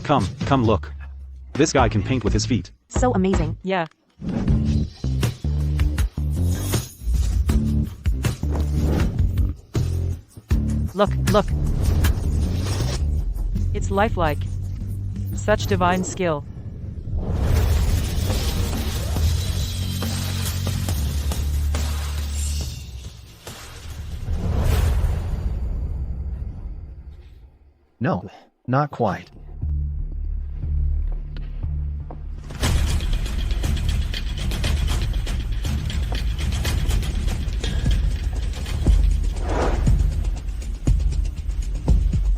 Come look. This guy can paint with his feet. So amazing. Yeah. Look. It's lifelike. Such divine skill. No, not quite.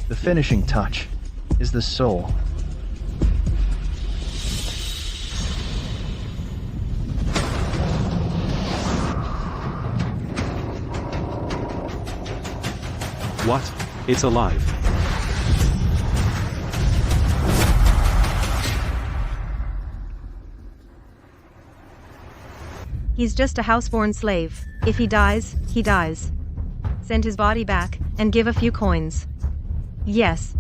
The finishing touch is the soul. What? It's alive. He's just a houseborn slave. If he dies, he dies. Send his body back, and give a few coins. Yes.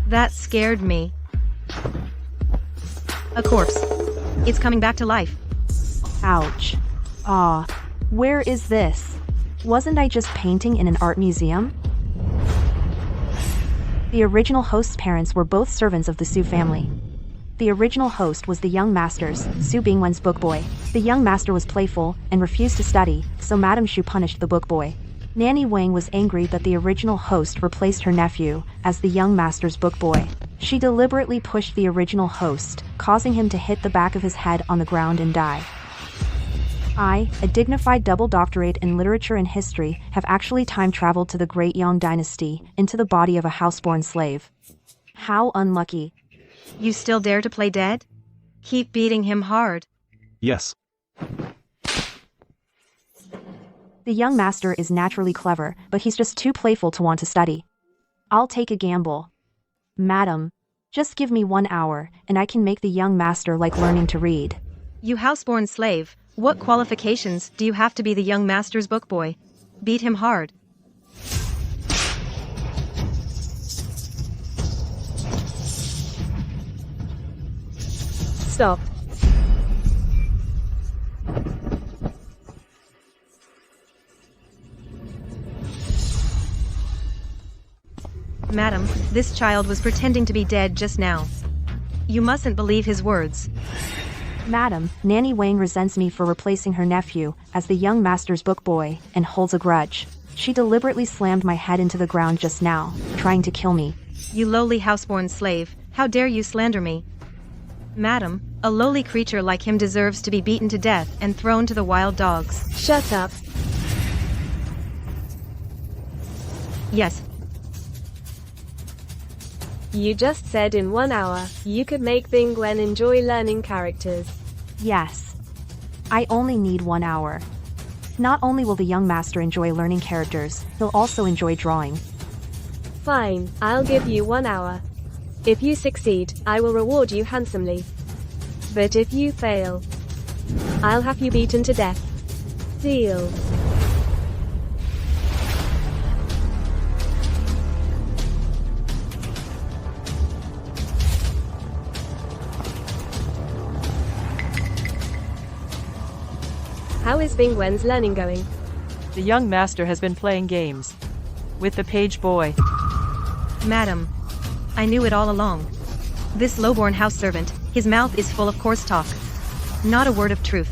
That scared me. A corpse. It's coming back to life. Ouch. Ah, where is this? Wasn't I just painting in an art museum? The original host's parents were both servants of the Su family. The original host was the young master's, Su Bingwen's book boy. The young master was playful and refused to study, so Madame Shu punished the book boy. Nanny Wang was angry that the original host replaced her nephew as the young master's book boy. She deliberately pushed the original host, causing him to hit the back of his head on the ground and die. I, a dignified double doctorate in literature and history, have actually time-traveled to the Great Yang Dynasty, into the body of a houseborn slave. How unlucky. You still dare to play dead? Keep beating him hard. Yes. The young master is naturally clever, but he's just too playful to want to study. I'll take a gamble. Madam, just give me 1 hour, and I can make the young master like learning to read. You houseborn slave, what qualifications do you have to be the young master's book boy? Beat him hard. Stop. Madam, this child was pretending to be dead just now. You mustn't believe his words. Madam, Nanny Wang resents me for replacing her nephew as the young master's book boy and holds a grudge. She deliberately slammed my head into the ground just now, trying to kill me. You lowly houseborn slave, how dare you slander me? Madam, a lowly creature like him deserves to be beaten to death and thrown to the wild dogs. Shut up. Yes. You just said in 1 hour, you could make Bingwen enjoy learning characters. Yes. I only need 1 hour. Not only will the young master enjoy learning characters, he'll also enjoy drawing. Fine, I'll give you 1 hour. If you succeed, I will reward you handsomely. But if you fail, I'll have you beaten to death. Deal. How is Bingwen's learning going? The young master has been playing games with the page boy. Madam, I knew it all along. This lowborn house servant, his mouth is full of coarse talk. Not a word of truth.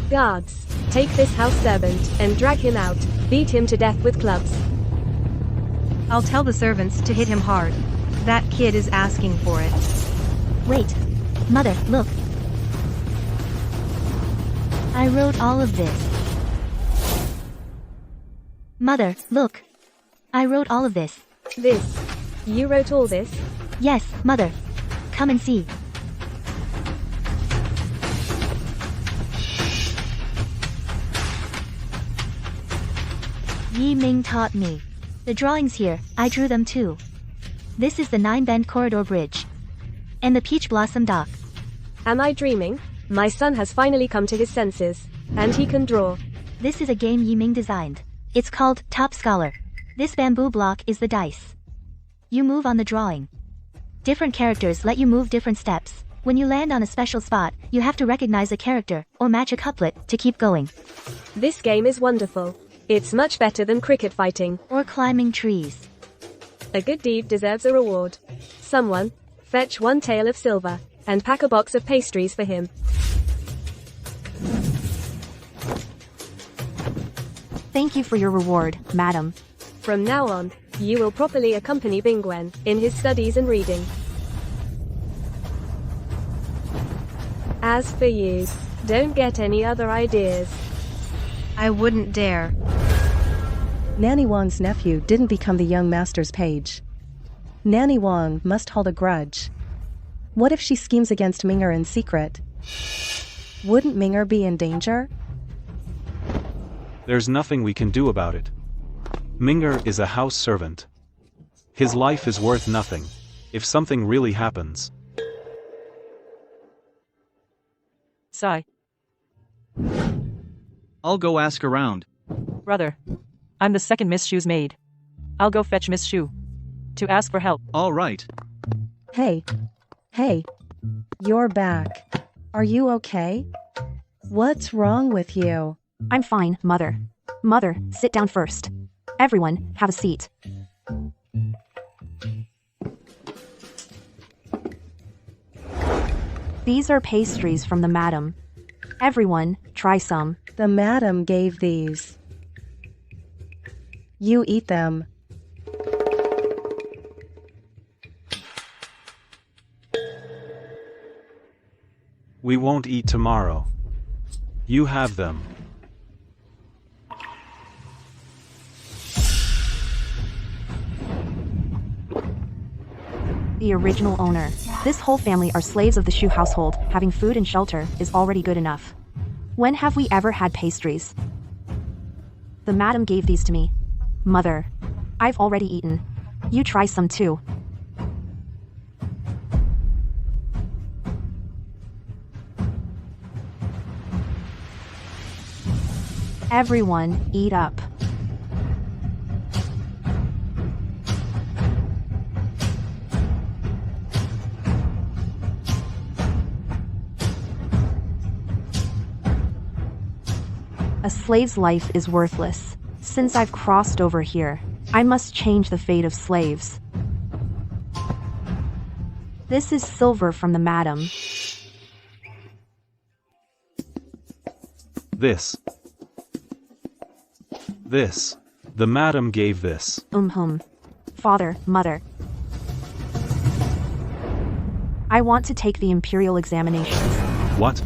Guards, take this house servant and drag him out. Beat him to death with clubs. I'll tell the servants to hit him hard. That kid is asking for it. Wait. Mother, look. I wrote all of this. Mother, look. I wrote all of this. This. You wrote all this? Yes, Mother. Come and see. Yi Ming taught me. The drawings here, I drew them too. This is the 9-bend corridor bridge. And the peach blossom dock. Am I dreaming? My son has finally come to his senses. And he can draw. This is a game Yiming designed. It's called Top Scholar. This bamboo block is the dice. You move on the drawing. Different characters let you move different steps. When you land on a special spot, you have to recognize a character, or match a couplet, to keep going. This game is wonderful. It's much better than cricket fighting. Or climbing trees. A good deed deserves a reward. Someone, fetch 1 tael of silver, and pack a box of pastries for him. Thank you for your reward, madam. From now on, you will properly accompany Bingwen in his studies and reading. As for you, don't get any other ideas. I wouldn't dare. Nanny Wang's nephew didn't become the young master's page. Nanny Wang must hold a grudge. What if she schemes against Ming'er in secret? Wouldn't Ming'er be in danger? There's nothing we can do about it. Ming'er is a house servant. His life is worth nothing. If something really happens. Sigh. I'll go ask around. Brother. I'm the second Miss Shu's maid. I'll go fetch Miss Shu. To ask for help. All right. Hey. Hey. You're back. Are you okay? What's wrong with you? I'm fine, mother. Mother, sit down first. Everyone, have a seat. These are pastries from the madam. Everyone, try some. The madam gave these. You eat them. We won't eat tomorrow. You have them. The original owner. This whole family are slaves of the Shu household. Having food and shelter is already good enough. When have we ever had pastries? The madam gave these to me. Mother. I've already eaten. You try some too. Everyone, eat up. A slave's life is worthless. Since I've crossed over here, I must change the fate of slaves. This is silver from the madam. This. The madam gave this. Father, mother. I want to take the imperial examinations. What?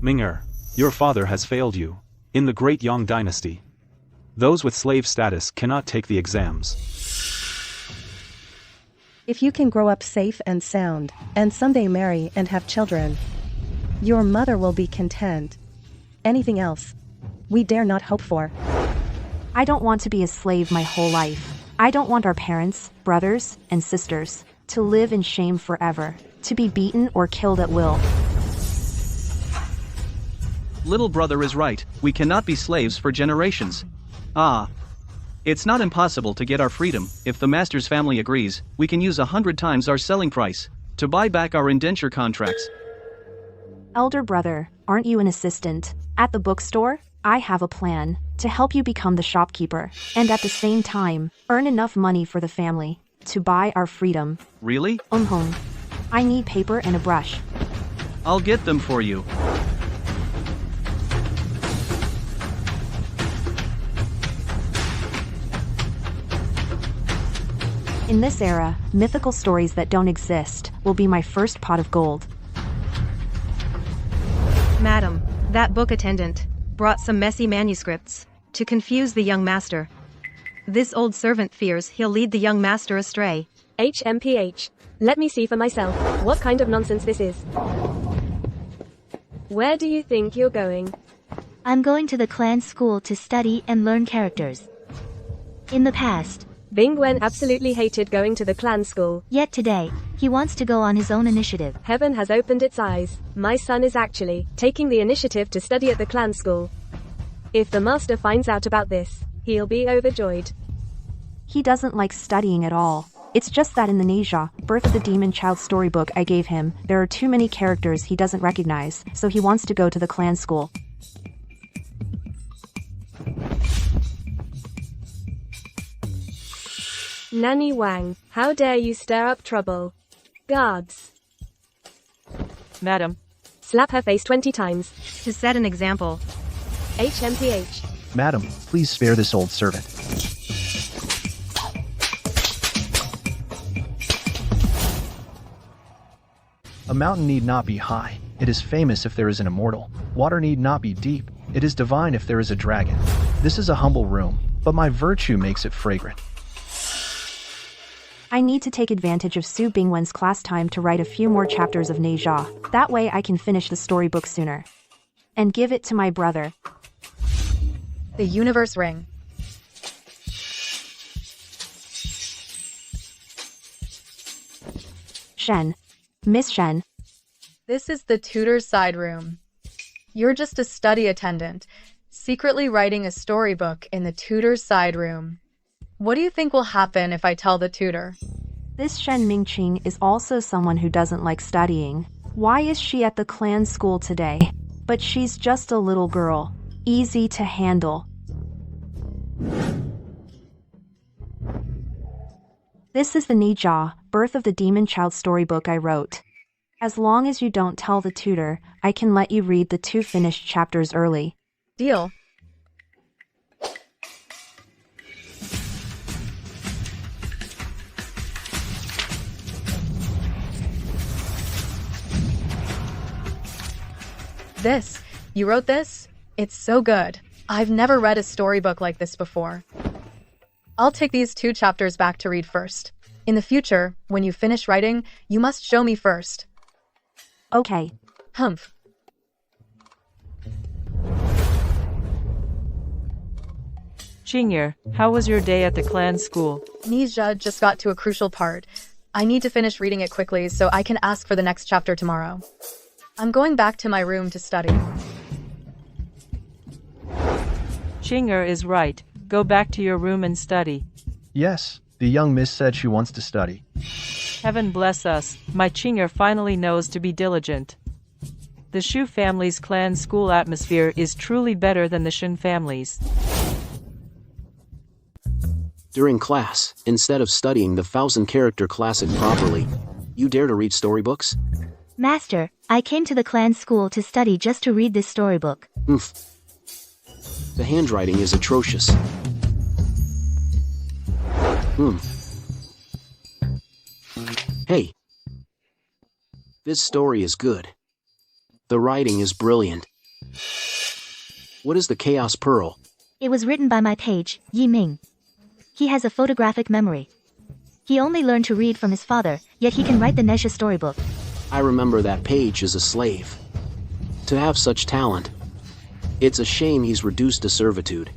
Ming'er, your father has failed you. In the Great Yang Dynasty, those with slave status cannot take the exams. If you can grow up safe and sound, and someday marry and have children, your mother will be content. Anything else, we dare not hope for. I don't want to be a slave my whole life. I don't want our parents, brothers, and sisters to live in shame forever, to be beaten or killed at will. Little brother is right, we cannot be slaves for generations. It's not impossible to get our freedom. If the master's family agrees, we can use 100 times our selling price to buy back our indenture contracts. Elder brother, aren't you an assistant at the bookstore? I have a plan to help you become the shopkeeper, and at the same time, earn enough money for the family to buy our freedom. Really? I need paper and a brush. I'll get them for you. In this era, mythical stories that don't exist will be my first pot of gold. Madam, that book attendant brought some messy manuscripts to confuse the young master. This old servant fears he'll lead the young master astray. HMPH. Let me see for myself what kind of nonsense this is. Where do you think you're going? I'm going to the clan school to study and learn characters. In the past, Bingwen absolutely hated going to the clan school. Yet today, he wants to go on his own initiative. Heaven has opened its eyes. My son is actually taking the initiative to study at the clan school. If the master finds out about this, he'll be overjoyed. He doesn't like studying at all. It's just that in the Neja, Birth of the Demon Child storybook I gave him, there are too many characters he doesn't recognize, so he wants to go to the clan school. Nanny Wang, how dare you stir up trouble? Guards. Madam, Slap her face 20 times. To set an example. HMPH. Madam, please spare this old servant. A mountain need not be high. It is famous if there is an immortal. Water need not be deep. It is divine if there is a dragon. This is a humble room, but my virtue makes it fragrant. I need to take advantage of Su Bingwen's class time to write a few more chapters of Neja. That way I can finish the storybook sooner. And give it to my brother. The universe ring. Shen. Miss Shen. This is the tutor's side room. You're just a study attendant, secretly writing a storybook in the tutor's side room. What do you think will happen if I tell the tutor? This Shen Mingqing is also someone who doesn't like studying. Why is she at the clan school today? But she's just a little girl. Easy to handle. This is the Neja, Birth of the Demon Child storybook I wrote. As long as you don't tell the tutor, I can let you read the 2 finished chapters early. Deal. This. You wrote this? It's so good. I've never read a storybook like this before. I'll take these 2 chapters back to read first. In the future, when you finish writing, you must show me first. Okay. Humph. Jing'er, how was your day at the clan school? Neja just got to a crucial part. I need to finish reading it quickly so I can ask for the next chapter tomorrow. I'm going back to my room to study. Jing'er is right. Go back to your room and study. Yes, the young miss said she wants to study. Heaven bless us, my Jing'er finally knows to be diligent. The Shu family's clan school atmosphere is truly better than the Shen family's. During class, instead of studying the 1,000-character classic properly, you dare to read storybooks? Master, I came to the clan school to study just to read this storybook. Oomph. The handwriting is atrocious. Hey. This story is good. The writing is brilliant. What is the Chaos Pearl? It was written by my page, Yi Ming. He has a photographic memory. He only learned to read from his father, yet he can write the Nesha storybook. I remember that page as a slave. To have such talent. It's a shame he's reduced to servitude.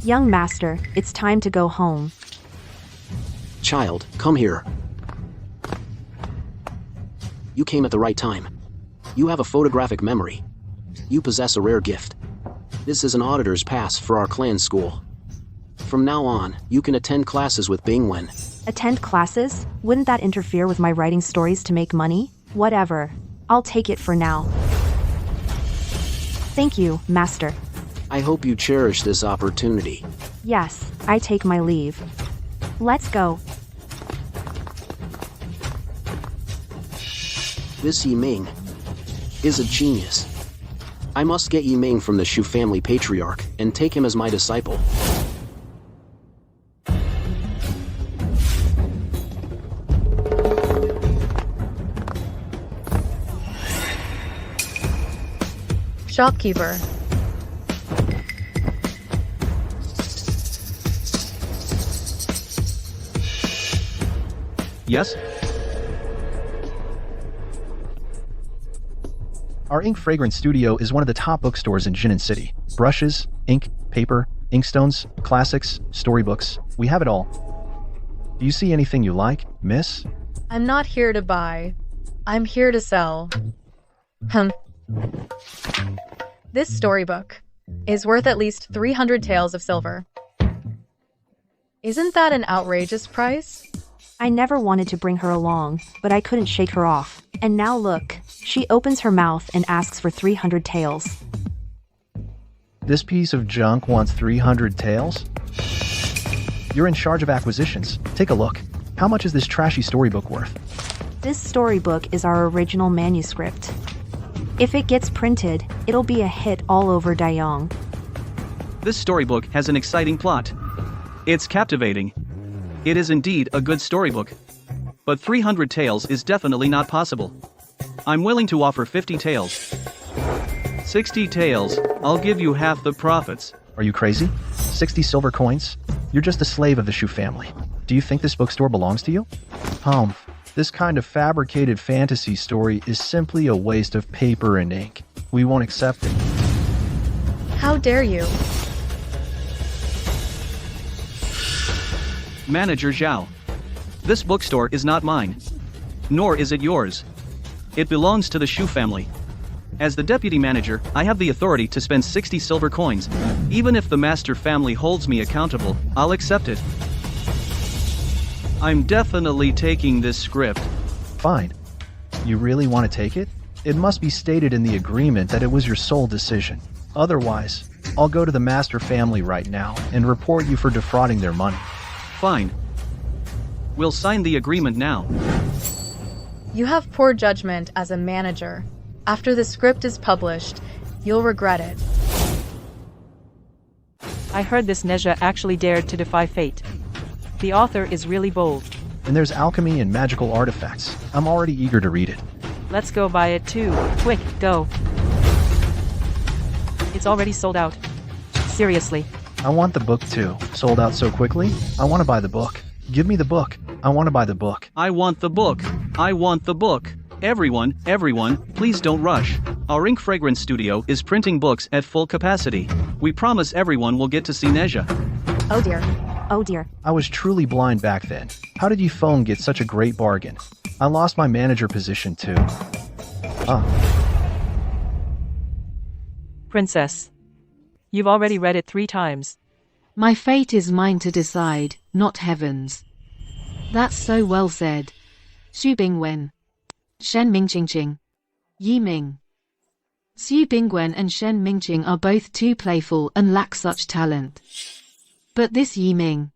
Young master, it's time to go home. Child, come here. You came at the right time. You have a photographic memory. You possess a rare gift. This is an auditor's pass for our clan school. From now on, you can attend classes with Bingwen. Attend classes? Wouldn't that interfere with my writing stories to make money? Whatever. I'll take it for now. Thank you, master. I hope you cherish this opportunity. Yes, I take my leave. Let's go. This Yi Ming is a genius. I must get Yi Ming from the Shu family patriarch and take him as my disciple. Shopkeeper. Yes? Our Ink Fragrance Studio is one of the top bookstores in Jinan City. Brushes, ink, paper, inkstones, classics, storybooks, we have it all. Do you see anything you like, miss? I'm not here to buy. I'm here to sell. This storybook is worth at least 300 taels of silver. Isn't that an outrageous price? I never wanted to bring her along, but I couldn't shake her off. And now look, she opens her mouth and asks for 300 taels. This piece of junk wants 300 taels? You're in charge of acquisitions. Take a look. How much is this trashy storybook worth? This storybook is our original manuscript. If it gets printed, it'll be a hit all over Dayong. This storybook has an exciting plot. It's captivating. It is indeed a good storybook. But 300 taels is definitely not possible. I'm willing to offer 50 taels. 60 taels, I'll give you half the profits. Are you crazy? 60 silver coins? You're just a slave of the Shu family. Do you think this bookstore belongs to you? This kind of fabricated fantasy story is simply a waste of paper and ink. We won't accept it. How dare you? Manager Zhao. This bookstore is not mine. Nor is it yours. It belongs to the Shu family. As the deputy manager, I have the authority to spend 60 silver coins. Even if the master family holds me accountable, I'll accept it. I'm definitely taking this script. Fine. You really want to take it? It must be stated in the agreement that it was your sole decision. Otherwise, I'll go to the master family right now and report you for defrauding their money. Fine. We'll sign the agreement now. You have poor judgment as a manager. After the script is published, you'll regret it. I heard this Neja actually dared to defy fate. The author is really bold. And there's alchemy and magical artifacts. I'm already eager to read it. Let's go buy it too. Quick, go. It's already sold out. Seriously. I want the book too. Sold out so quickly? I want to buy the book. Give me the book. I want to buy the book. I want the book. I want the book. Everyone, please don't rush. Our ink fragrance studio is printing books at full capacity. We promise everyone will get to see Neja. Oh dear. Oh dear. I was truly blind back then. How did Defying get such a great bargain? I lost my manager position too. Princess. You've already read it 3 times. My fate is mine to decide, not heaven's. That's so well said. Xu Bingwen. Shen Mingqing. Yi Ming. Xu Bingwen and Shen Mingqing are both too playful and lack such talent. But this Yi Ming.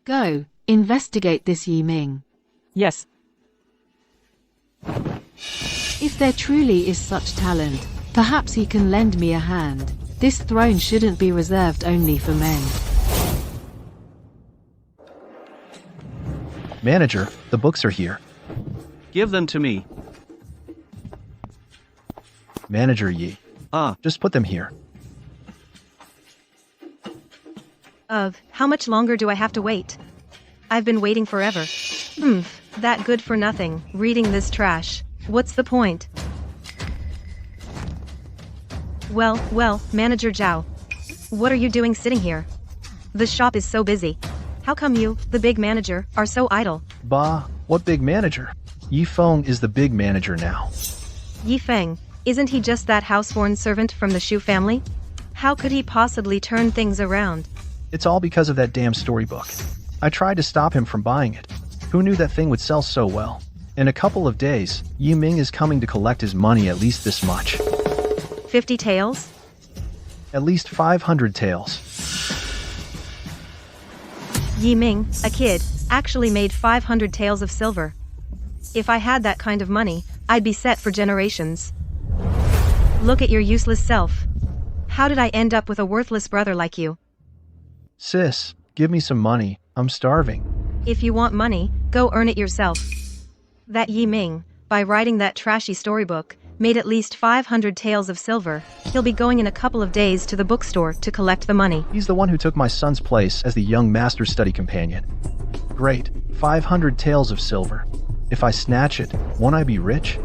Go, investigate this Yi Ming. Yes. If there truly is such talent, perhaps he can lend me a hand. This throne shouldn't be reserved only for men. Manager, the books are here. Give them to me. Manager Yi. Just put them here. How much longer do I have to wait? I've been waiting forever. That good for nothing, reading this trash. What's the point? Well, Manager Zhao. What are you doing sitting here? The shop is so busy. How come you, the big manager, are so idle? Bah, what big manager? Defying is the big manager now. Defying, isn't he just that houseborn servant from the Shu family? How could he possibly turn things around? It's all because of that damn storybook. I tried to stop him from buying it. Who knew that thing would sell so well? In a couple of days, Yi Ming is coming to collect his money, at least this much. 50 taels? At least 500 taels. Yi Ming, a kid, actually made 500 taels of silver. If I had that kind of money, I'd be set for generations. Look at your useless self. How did I end up with a worthless brother like you? Sis, give me some money. I'm starving. If you want money, go earn it yourself. That Yi Ming, by writing that trashy storybook, made at least 500 taels of silver. He'll be going in a couple of days to the bookstore to collect the money. He's the one who took my son's place as the young master's study companion. Great, 500 taels of silver. If I snatch it, won't I be rich?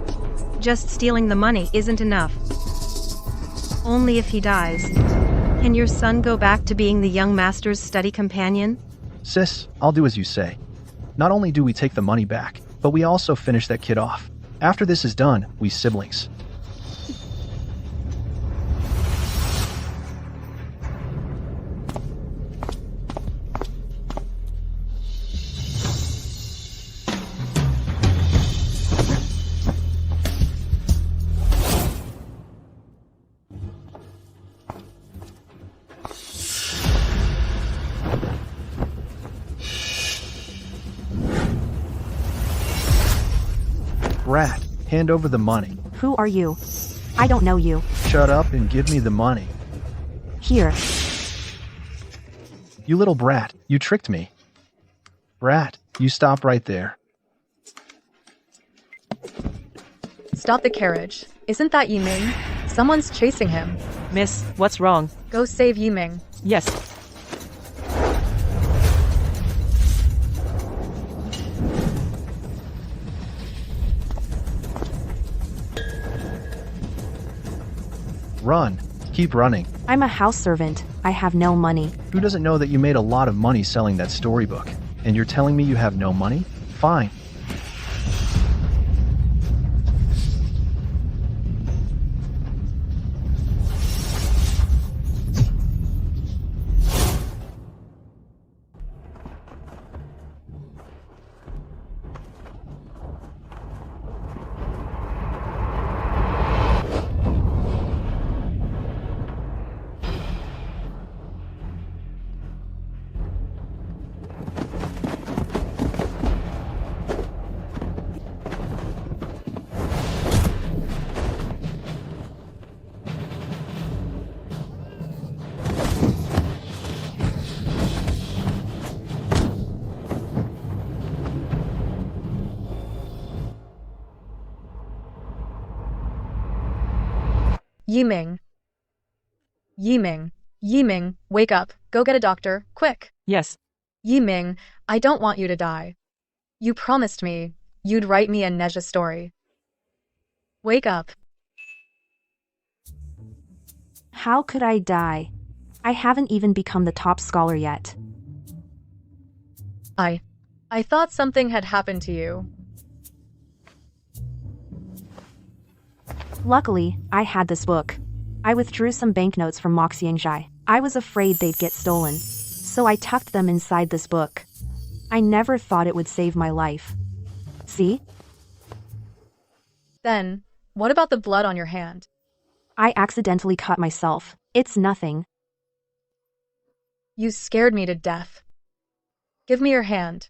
Just stealing the money isn't enough. Only if he dies. Can your son go back to being the young master's study companion? Sis, I'll do as you say. Not only do we take the money back, but we also finish that kid off. After this is done, we siblings. Rat, hand over the money. Who are you? I don't know you. Shut up and give me the money. Here. You little brat, you tricked me. Brat, you stop right there. Stop the carriage. Isn't that Yiming? Someone's chasing him. Miss, what's wrong? Go save Yiming. Yes. Run. Keep running. I'm a house servant. I have no money. Who doesn't know that you made a lot of money selling that storybook? And you're telling me you have no money? Fine. Yiming. Yiming. Yiming, wake up. Go get a doctor, quick. Yes. Yiming, I don't want you to die. You promised me you'd write me a Neja story. Wake up. How could I die? I haven't even become the top scholar yet. I thought something had happened to you. Luckily, I had this book. I withdrew some banknotes from Moxiangjai. I was afraid they'd get stolen, so I tucked them inside this book. I never thought it would save my life. See? Then, what about the blood on your hand? I accidentally cut myself. It's nothing. You scared me to death. Give me your hand.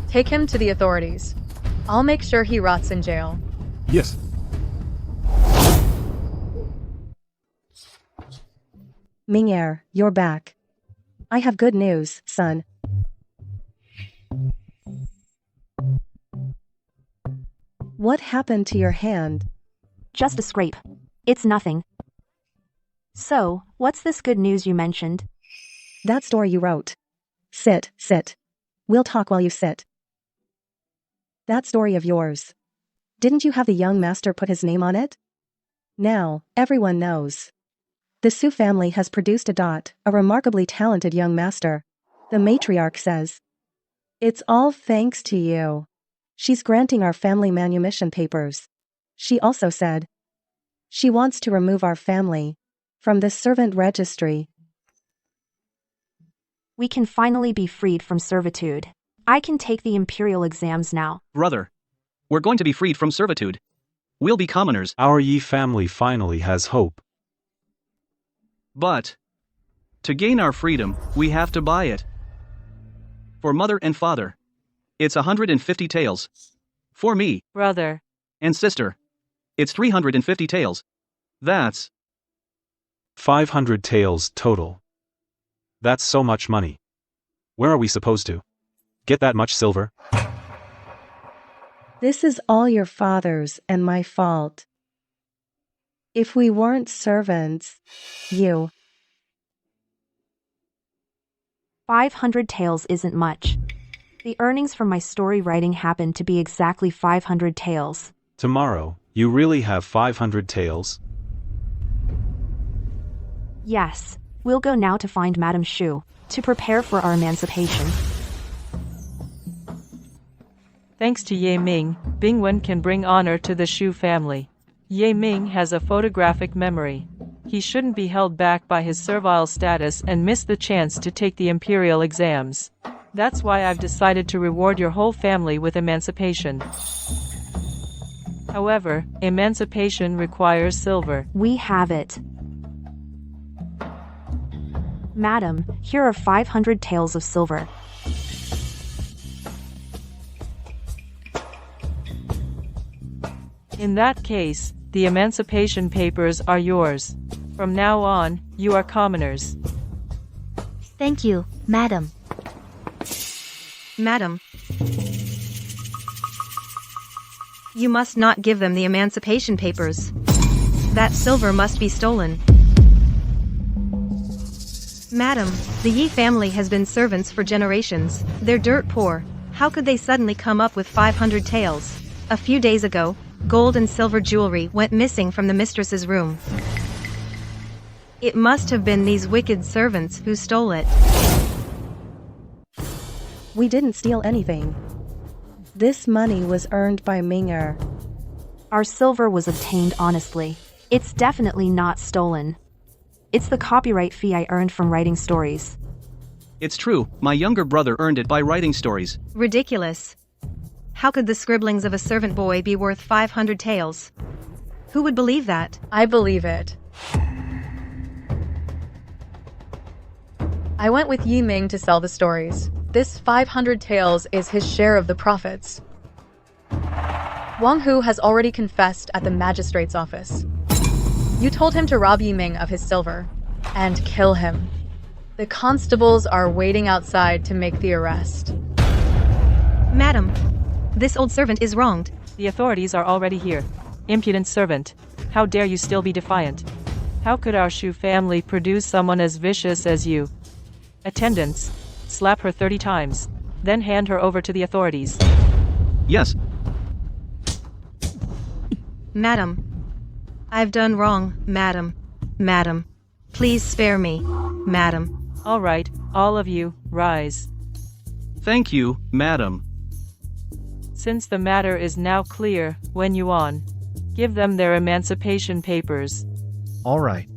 Take him to the authorities. I'll make sure he rots in jail. Yes. Ming'er, you're back. I have good news, son. What happened to your hand? Just a scrape. It's nothing. So, what's this good news you mentioned? That story you wrote. Sit, sit. We'll talk while you sit. That story of yours. Didn't you have the young master put his name on it? Now, everyone knows. The Su family has produced a remarkably talented young master. The matriarch says. It's all thanks to you. She's granting our family manumission papers. She also said. She wants to remove our family from the servant registry. We can finally be freed from servitude. I can take the imperial exams now. Brother, we're going to be freed from servitude. We'll be commoners. Our Yi family finally has hope. But, to gain our freedom, we have to buy it. For mother and father, it's 150 taels. For me, Brother. and sister, it's 350 taels. That's 500 taels total. That's so much money. Where are we supposed to get that much silver? This is all your father's and my fault. If we weren't servants, you. 500 taels isn't much. The earnings from my story writing happened to be exactly 500 taels. Tomorrow, you really have 500 taels? Yes, we'll go now to find Madame Shu, to prepare for our emancipation. Thanks to Ye Ming, Bingwen can bring honor to the Shu family. Ye Ming has a photographic memory. He shouldn't be held back by his servile status and miss the chance to take the imperial exams. That's why I've decided to reward your whole family with emancipation. However, emancipation requires silver. We have it. Madam, here are 500 taels of silver. In that case, the emancipation papers are yours. From now on, you are commoners. Thank you, madam. Madam, you must not give them the emancipation papers. That silver must be stolen. Madam, the Yi family has been servants for generations. They're dirt poor. How could they suddenly come up with 500 taels? A few days ago, gold and silver jewelry went missing from the mistress's room. It must have been these wicked servants who stole it. We didn't steal anything. This money was earned by Ming'er. Our silver was obtained honestly. It's definitely not stolen. It's the copyright fee I earned from writing stories. It's true, my younger brother earned it by writing stories. Ridiculous. How could the scribblings of a servant boy be worth 500 taels? Who would believe that? I believe it. I went with Yi Ming to sell the stories. This 500 taels is his share of the profits. Wang Hu has already confessed at the magistrate's office. You told him to rob Yi Ming of his silver and kill him. The constables are waiting outside to make the arrest. Madam, this old servant is wronged. The authorities are already here. Impudent servant. How dare you still be defiant? How could our Shu family produce someone as vicious as you? Attendants, slap her 30 times, then hand her over to the authorities. Yes. Madam, I've done wrong, madam. Madam, please spare me, madam. All right, all of you, rise. Thank you, madam. Since the matter is now clear, Wen Yuan, give them their emancipation papers. All right.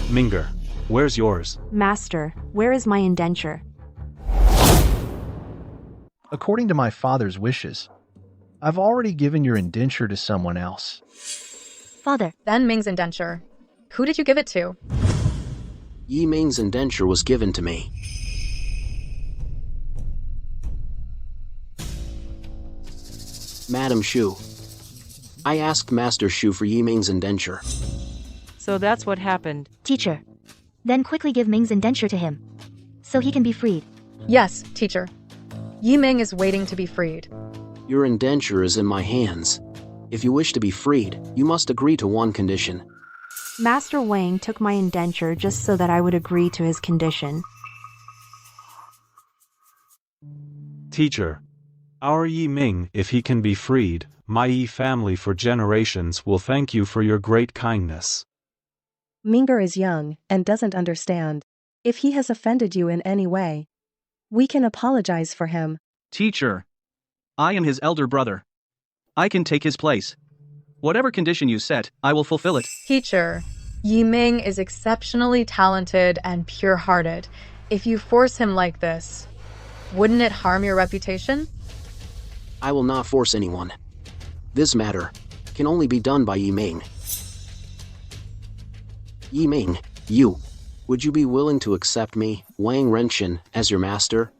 Ming'er, where's yours? Master, where is my indenture? According to my father's wishes, I've already given your indenture to someone else. Father, Then Ming's indenture. Who did you give it to? Yi Ming's indenture was given to me. Madam Shu. I asked Master Shu for Yi Ming's indenture. So that's what happened. teacher. Then quickly give Ming's indenture to him, so he can be freed. Yes, teacher. Yi Ming is waiting to be freed. Your indenture is in my hands. If you wish to be freed, you must agree to one condition. Master Wang took my indenture just so that I would agree to his condition. Teacher. Our Yi Ming, if he can be freed, my Yi family for generations will thank you for your great kindness. Ming'er is young and doesn't understand. If he has offended you in any way, we can apologize for him. Teacher. I am his elder brother. I can take his place. Whatever condition you set, I will fulfill it. Teacher, Yi Ming is exceptionally talented and pure-hearted. If you force him like this, wouldn't it harm your reputation? I will not force anyone. This matter can only be done by Yi Ming. Yi Ming, would you be willing to accept me, Wang Renchen, as your master?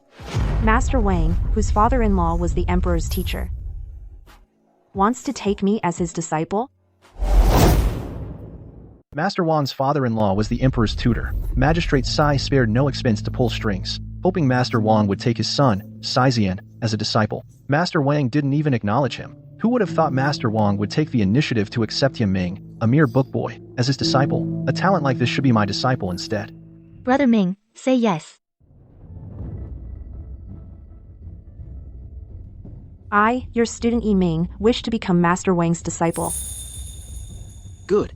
Master Wang, whose father-in-law was the emperor's teacher, wants to take me as his disciple? Master Wang's father-in-law was the emperor's tutor. Magistrate Sai spared no expense to pull strings, hoping Master Wang would take his son, Sai Zian, as a disciple. Master Wang didn't even acknowledge him. Who would have thought Master Wang would take the initiative to accept Ye Ming, a mere book boy, as his disciple? A talent like this should be my disciple instead. Brother Ming, say yes. I, your student Yi Ming, wish to become Master Wang's disciple. Good.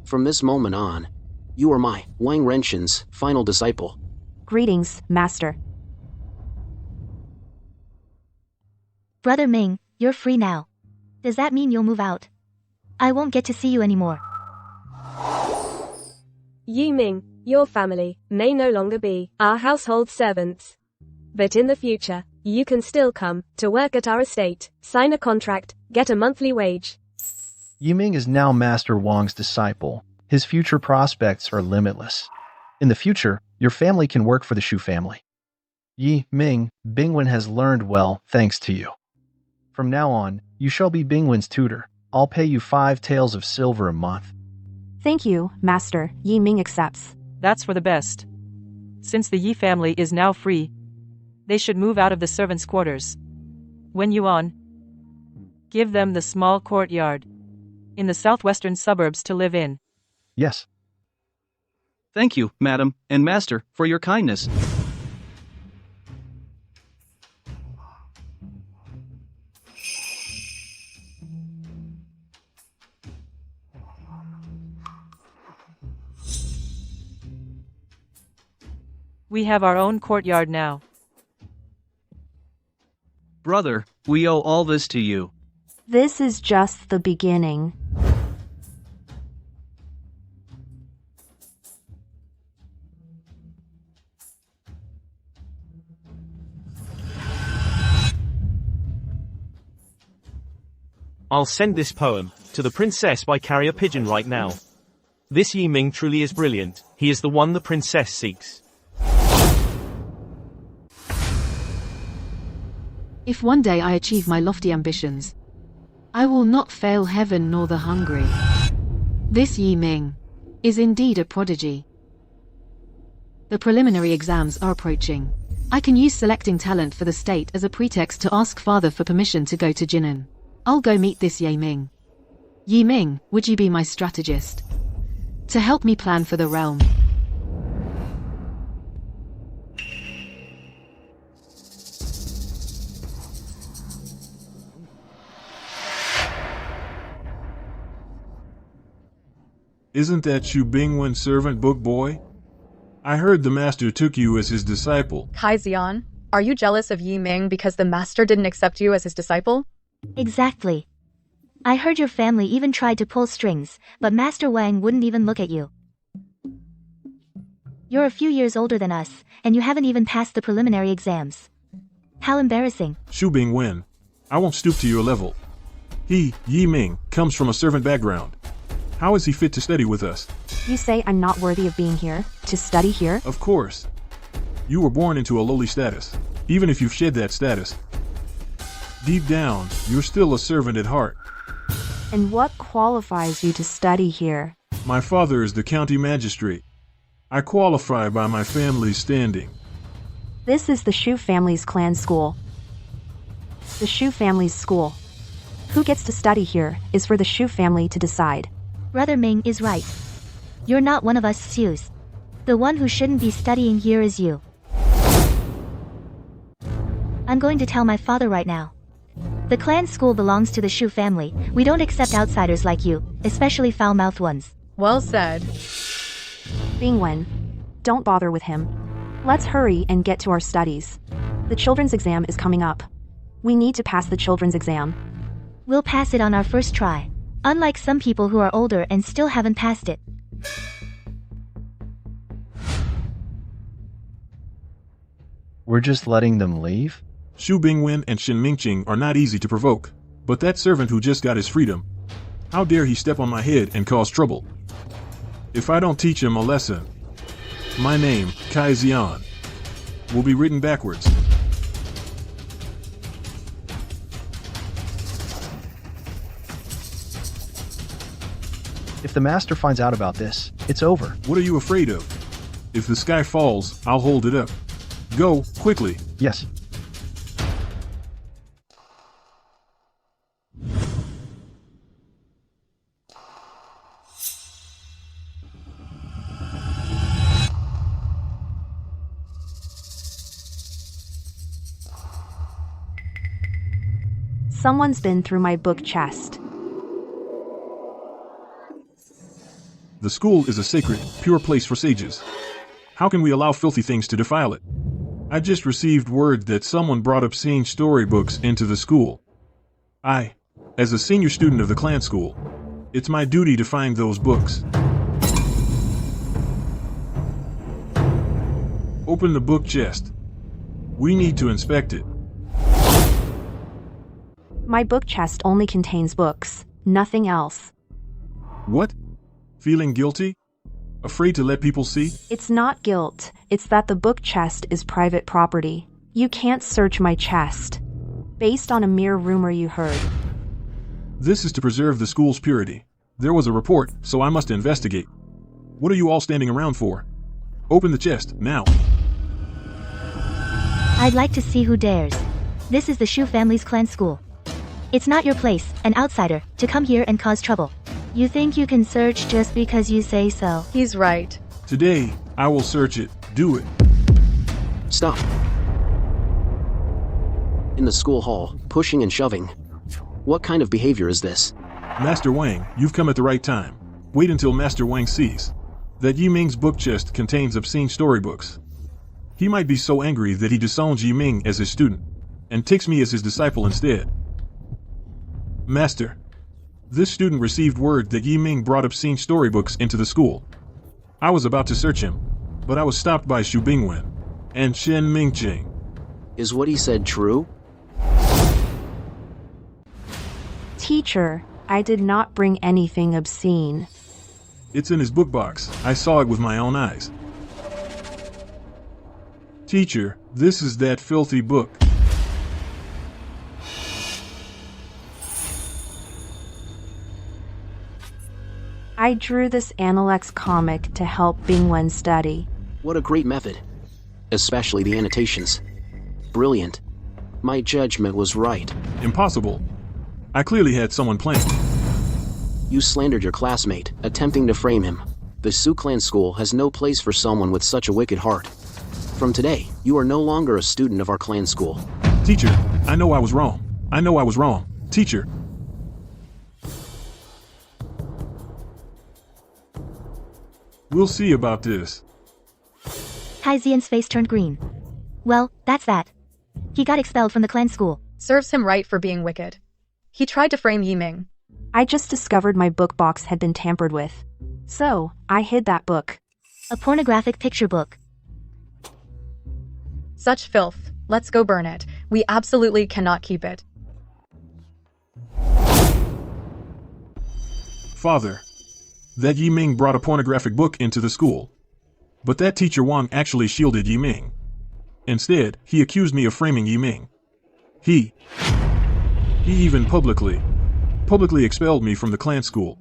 From this moment on, you are my, Wang Renshin's, final disciple. Greetings, Master. Brother Ming, you're free now. Does that mean you'll move out? I won't get to see you anymore. Yi Ming, your family, may no longer be our household servants. But in the future, you can still come to work at our estate, sign a contract, get a monthly wage. Yi Ming is now Master Wang's disciple. His future prospects are limitless. In the future, your family can work for the Shu family. Yi Ming, Bingwen has learned well thanks to you. From now on, you shall be Bingwen's tutor. I'll pay you 5 taels of silver a month. Thank you, Master. Yi Ming accepts. That's for the best. Since the Yi family is now free, they should move out of the servants' quarters. When Yuan, give them the small courtyard in the southwestern suburbs to live in. Yes. Thank you, madam and master, for your kindness. We have our own courtyard now. Brother, we owe all this to you. This is just the beginning. I'll send this poem to the princess by carrier pigeon right now. This Yi Ming truly is brilliant. He is the one the princess seeks. If one day I achieve my lofty ambitions, I will not fail heaven nor the hungry. This Yi Ming is indeed a prodigy. The preliminary exams are approaching. I can use selecting talent for the state as a pretext to ask father for permission to go to Jinan. I'll go meet this Yi Ming. Yi Ming, would you be my strategist to help me plan for the realm? Isn't that Shu Bingwen's servant book boy? I heard the master took you as his disciple. Kai Zian, are you jealous of Yi Ming because the master didn't accept you as his disciple? Exactly. I heard your family even tried to pull strings, but Master Wang wouldn't even look at you. You're a few years older than us, and you haven't even passed the preliminary exams. How embarrassing. Shu Bingwen, I won't stoop to your level. He, Yi Ming, comes from a servant background. How is he fit to study with us? You say I'm not worthy of being here, to study here? Of course. You were born into a lowly status. Even if you've shed that status, deep down, you're still a servant at heart. And what qualifies you to study here? My father is the county magistrate. I qualify by my family's standing. This is the Shu family's clan school. The Shu family's school. Who gets to study here is for the Shu family to decide. Brother Ming is right. You're not one of us Sus. The one who shouldn't be studying here is you. I'm going to tell my father right now. The clan school belongs to the Shu family. We don't accept outsiders like you, especially foul-mouthed ones. Well said. Bingwen, don't bother with him. Let's hurry and get to our studies. The children's exam is coming up. We need to pass the children's exam. We'll pass it on our first try. Unlike some people who are older and still haven't passed it. We're just letting them leave? Shu Bingwen and Shen Mingqing are not easy to provoke. But that servant who just got his freedom, how dare he step on my head and cause trouble? If I don't teach him a lesson, my name, Kai Zian, will be written backwards. If the master finds out about this, it's over. What are you afraid of? If the sky falls, I'll hold it up. Go, quickly. Yes. Someone's been through my book chest. The school is a sacred, pure place for sages. How can we allow filthy things to defile it? I just received word that someone brought obscene storybooks into the school. As a senior student of the clan school, it's my duty to find those books. Open the book chest. We need to inspect it. My book chest only contains books, nothing else. What? Feeling guilty? Afraid to let people see? It's not guilt, it's that the book chest is private property. You can't search my chest. Based on a mere rumor you heard. This is to preserve the school's purity. There was a report, so I must investigate. What are you all standing around for? Open the chest, now. I'd like to see who dares. This is the Shu family's clan school. It's not your place, an outsider, to come here and cause trouble. You think you can search just because you say so? He's right. Today, I will search it. Do it. Stop. In the school hall, pushing and shoving. What kind of behavior is this? Master Wang, you've come at the right time. Wait until Master Wang sees that Yi Ming's book chest contains obscene storybooks. He might be so angry that he disowns Yi Ming as his student and takes me as his disciple instead. Master, this student received word that Yi Ming brought obscene storybooks into the school. I was about to search him, but I was stopped by Xu Bingwen and Shen Mingqing. Is what he said true? Teacher, I did not bring anything obscene. It's in his book box. I saw it with my own eyes. Teacher, this is that filthy book. I drew this Analects comic to help Bingwen study. What a great method. Especially the annotations. Brilliant. My judgment was right. Impossible. I clearly had someone planned. You slandered your classmate, attempting to frame him. The Su Clan school has no place for someone with such a wicked heart. From today, you are no longer a student of our clan school. Teacher, I know I was wrong. I know I was wrong. Teacher. We'll see about this. Tai Xian's face turned green. Well, that's that. He got expelled from the clan school. Serves him right for being wicked. He tried to frame Yi Ming. I just discovered my book box had been tampered with. So, I hid that book. A pornographic picture book. Such filth. Let's go burn it. We absolutely cannot keep it. Father, that Yi Ming brought a pornographic book into the school. But that teacher Wang actually shielded Yi Ming. Instead, he accused me of framing Yi Ming. He even publicly expelled me from the clan school.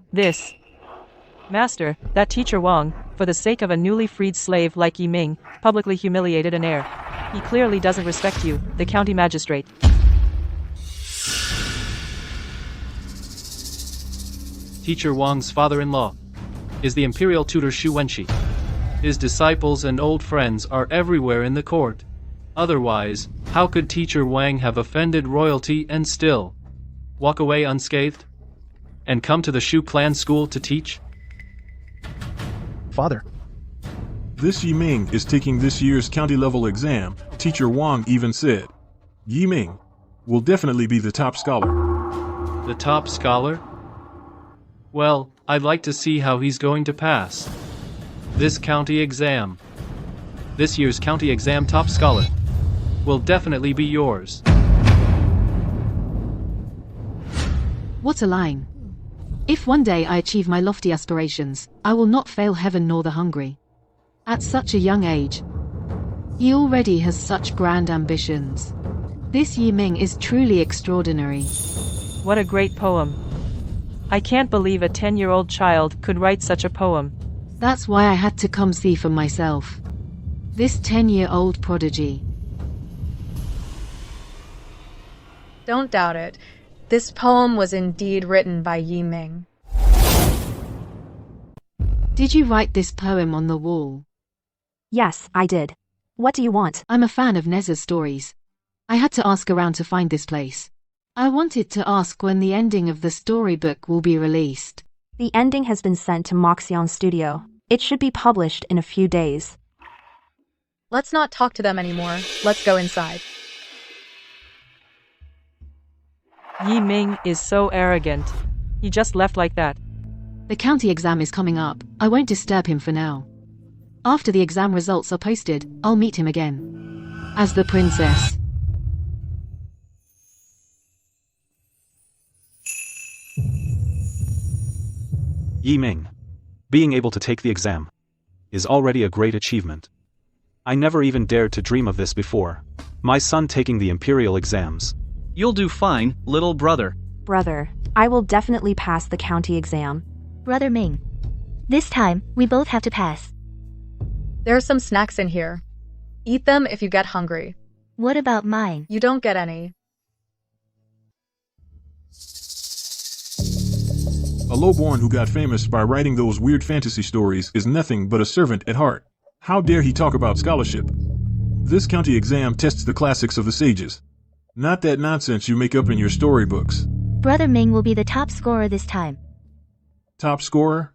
Master, that teacher Wang, for the sake of a newly freed slave like Yi Ming, publicly humiliated an heir. He clearly doesn't respect you, the county magistrate. Teacher Wang's father-in-law is the imperial tutor Xu Wenxi. His disciples and old friends are everywhere in the court. Otherwise, how could Teacher Wang have offended royalty and still walk away unscathed? And come to the Shu clan school to teach? Father. This Yi Ming is taking this year's county-level exam. Teacher Wang even said, Yi Ming will definitely be the top scholar. The top scholar? Well, I'd like to see how he's going to pass this county exam. This year's county exam top scholar will definitely be yours. What a line. If one day I achieve my lofty aspirations, I will not fail heaven nor the hungry. At such a young age, he already has such grand ambitions. This Yi Ming is truly extraordinary. What a great poem. I can't believe a 10-year-old child could write such a poem. That's why I had to come see for myself. This 10-year-old prodigy. Don't doubt it. This poem was indeed written by Yi Ming. Did you write this poem on the wall? Yes, I did. What do you want? I'm a fan of Nez's stories. I had to ask around to find this place. I wanted to ask when the ending of the storybook will be released. The ending has been sent to Moxion Studio. It should be published in a few days. Let's not talk to them anymore. Let's go inside. Yi Ming is so arrogant. He just left like that. The county exam is coming up. I won't disturb him for now. After the exam results are posted, I'll meet him again. As the princess. Yi Ming. Being able to take the exam is already a great achievement. I never even dared to dream of this before. My son taking the imperial exams. You'll do fine, little brother. Brother, I will definitely pass the county exam. Brother Ming. This time, we both have to pass. There are some snacks in here. Eat them if you get hungry. What about mine? You don't get any. A lowborn who got famous by writing those weird fantasy stories is nothing but a servant at heart. How dare he talk about scholarship? This county exam tests the classics of the sages. Not that nonsense you make up in your storybooks. Brother Ming will be the top scorer this time. Top scorer?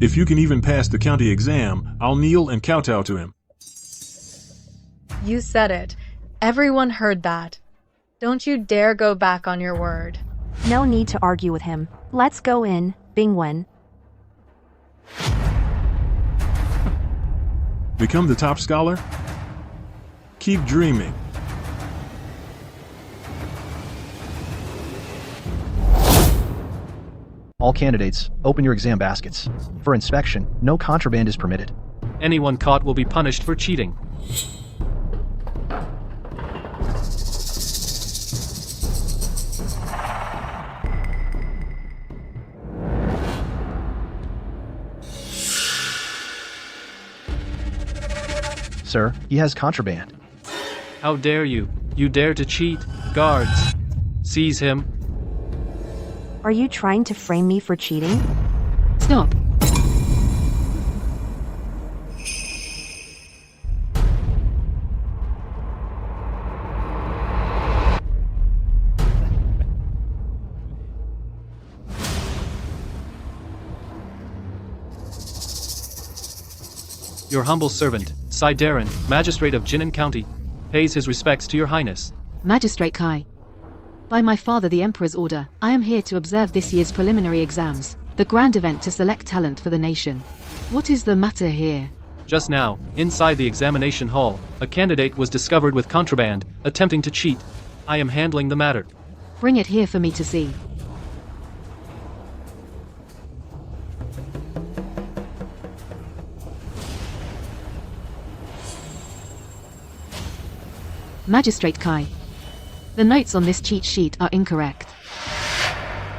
If you can even pass the county exam, I'll kneel and kowtow to him. You said it. Everyone heard that. Don't you dare go back on your word. No need to argue with him. Let's go in, Bingwen. Become the top scholar? Keep dreaming. All candidates, open your exam baskets. For inspection, no contraband is permitted. Anyone caught will be punished for cheating. Sir, he has contraband. How dare you? You dare to cheat? Guards! Seize him. Are you trying to frame me for cheating? Stop. Your humble servant, Sidarin, magistrate of Jinan County, pays his respects to your highness. Magistrate Kai. By my father the Emperor's order, I am here to observe this year's preliminary exams, the grand event to select talent for the nation. What is the matter here? Just now, inside the examination hall, a candidate was discovered with contraband, attempting to cheat. I am handling the matter. Bring it here for me to see. Magistrate Kai. The notes on this cheat sheet are incorrect.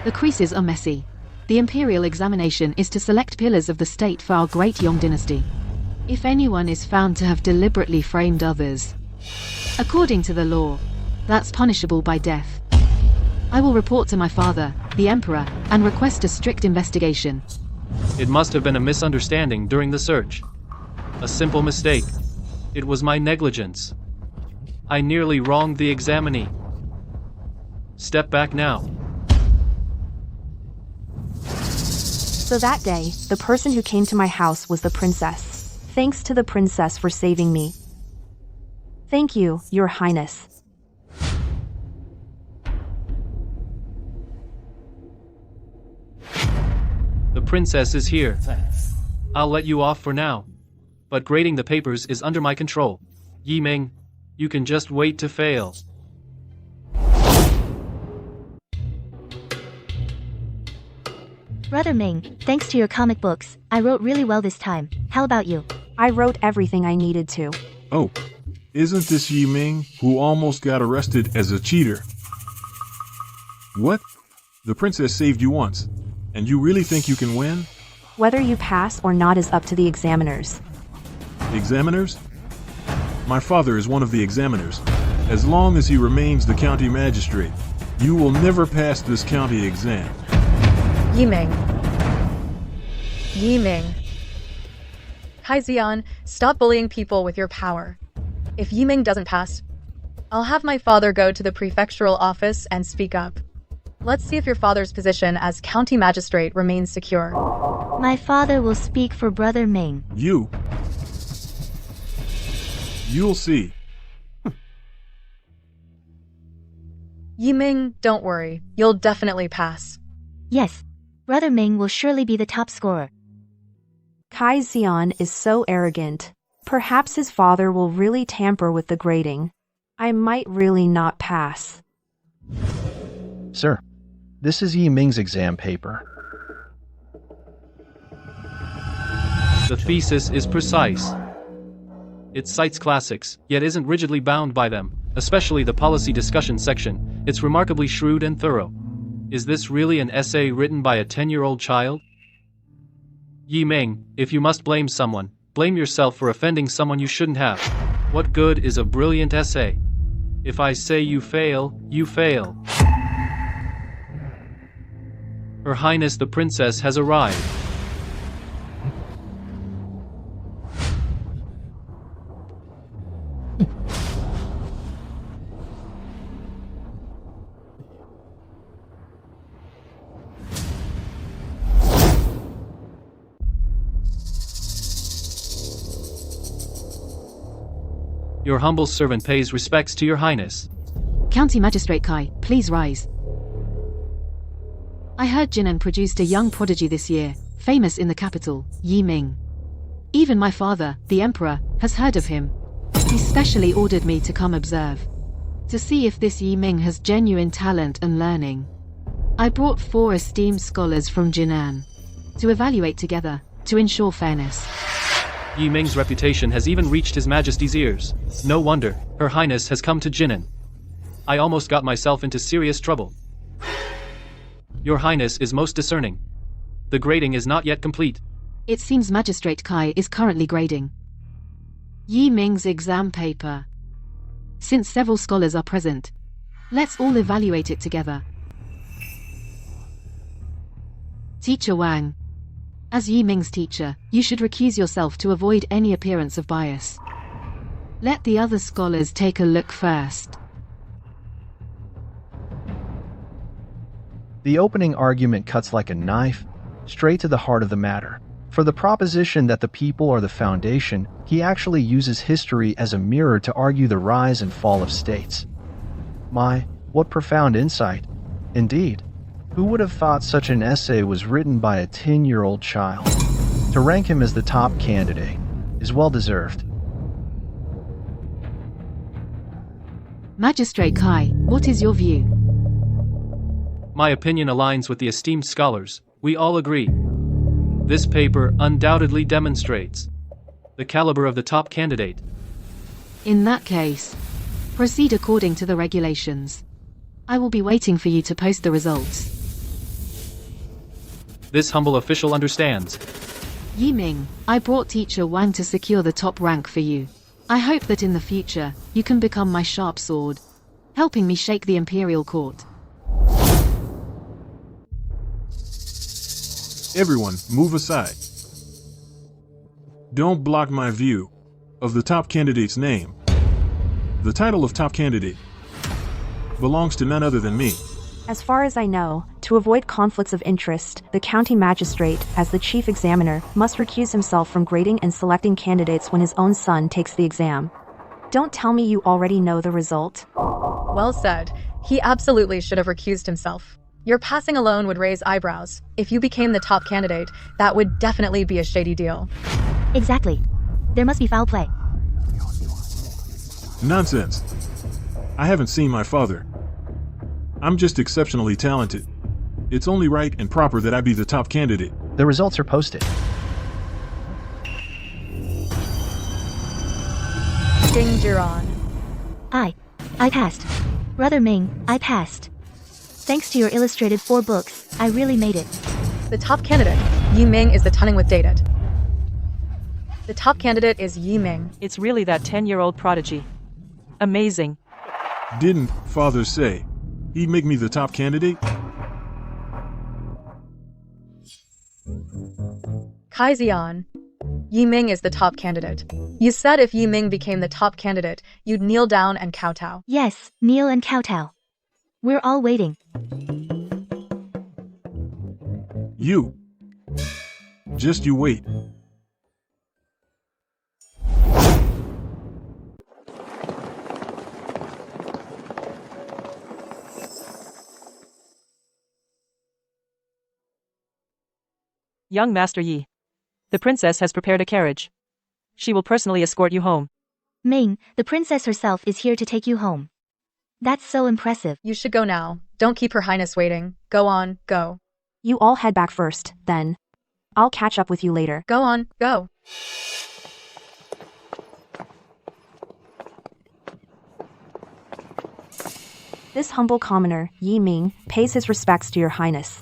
The creases are messy. The imperial examination is to select pillars of the state for our great Yong dynasty. If anyone is found to have deliberately framed others, according to the law, that's punishable by death. I will report to my father, the Emperor, and request a strict investigation. It must have been a misunderstanding during the search. A simple mistake. It was my negligence. I nearly wronged the examinee. Step back now. So that day, the person who came to my house was the princess. Thanks to the princess for saving me. Thank you, Your Highness. The princess is here. I'll let you off for now. But grading the papers is under my control. Yi Ming, you can just wait to fail. Brother Ming, thanks to your comic books, I wrote really well this time. How about you? I wrote everything I needed to. Oh, isn't this Yi Ming, who almost got arrested as a cheater? What? The princess saved you once, and you really think you can win? Whether you pass or not is up to the examiners. Examiners? My father is one of the examiners. As long as he remains the county magistrate, you will never pass this county exam. Yiming. Yiming. Kai Xian, stop bullying people with your power. If Yiming doesn't pass, I'll have my father go to the prefectural office and speak up. Let's see if your father's position as county magistrate remains secure. My father will speak for Brother Ming. You'll see. Yiming, don't worry. You'll definitely pass. Yes. Brother Ming will surely be the top scorer. Kai Xian is so arrogant. Perhaps his father will really tamper with the grading. I might really not pass. Sir, this is Yi Ming's exam paper. The thesis is precise. It cites classics, yet isn't rigidly bound by them, especially the policy discussion section. It's remarkably shrewd and thorough. Is this really an essay written by a 10-year-old child? Yi Ming, if you must blame someone, blame yourself for offending someone you shouldn't have. What good is a brilliant essay? If I say you fail, you fail. Her Highness the Princess has arrived. Your humble servant pays respects to your highness. County Magistrate Kai, please rise. I heard Jinan produced a young prodigy this year, famous in the capital, Yi Ming. Even my father, the emperor, has heard of him. He specially ordered me to come observe, to see if this Yi Ming has genuine talent and learning. I brought 4 esteemed scholars from Jinan to evaluate together, to ensure fairness. Yi Ming's reputation has even reached His Majesty's ears. No wonder, Her Highness has come to Jinan. I almost got myself into serious trouble. Your Highness is most discerning. The grading is not yet complete. It seems Magistrate Kai is currently grading Yi Ming's exam paper. Since several scholars are present, let's all evaluate it together. Teacher Wang. As Yi Ming's teacher, you should recuse yourself to avoid any appearance of bias. Let the other scholars take a look first. The opening argument cuts like a knife, straight to the heart of the matter. For the proposition that the people are the foundation, he actually uses history as a mirror to argue the rise and fall of states. My, what profound insight. Indeed. Who would have thought such an essay was written by a 10-year-old child? To rank him as the top candidate is well deserved. Magistrate Kai, what is your view? My opinion aligns with the esteemed scholars. We all agree. This paper undoubtedly demonstrates the caliber of the top candidate. In that case, proceed according to the regulations. I will be waiting for you to post the results. This humble official understands. Yi Ming, I brought teacher Wang to secure the top rank for you. I hope that in the future, you can become my sharp sword, helping me shake the imperial court. Everyone, move aside. Don't block my view of the top candidate's name. The title of top candidate belongs to none other than me. As far as I know, to avoid conflicts of interest, the county magistrate, as the chief examiner, must recuse himself from grading and selecting candidates when his own son takes the exam. Don't tell me you already know the result. Well said. He absolutely should have recused himself. Your passing alone would raise eyebrows. If you became the top candidate, that would definitely be a shady deal. Exactly. There must be foul play. Nonsense. I haven't seen my father. I'm just exceptionally talented. It's only right and proper that I be the top candidate. The results are posted. Ding Jiran. I passed. Brother Ming, I passed. Thanks to your illustrated 4 books, I really made it. The top candidate, Yi Ming, is the tunning with dated. The top candidate is Yi Ming. It's really that 10-year-old prodigy. Amazing. Didn't father say he'd make me the top candidate? Kai Xian. Yi Ming is the top candidate. You said if Yi Ming became the top candidate, you'd kneel down and kowtow. Yes, kneel and kowtow. We're all waiting. You. Just you wait. Young Master Yi. The princess has prepared a carriage. She will personally escort you home. Ming, the princess herself is here to take you home. That's so impressive. You should go now. Don't keep Her Highness waiting. Go on, go. You all head back first, then. I'll catch up with you later. Go on, go. This humble commoner, Yi Ming, pays his respects to Your Highness.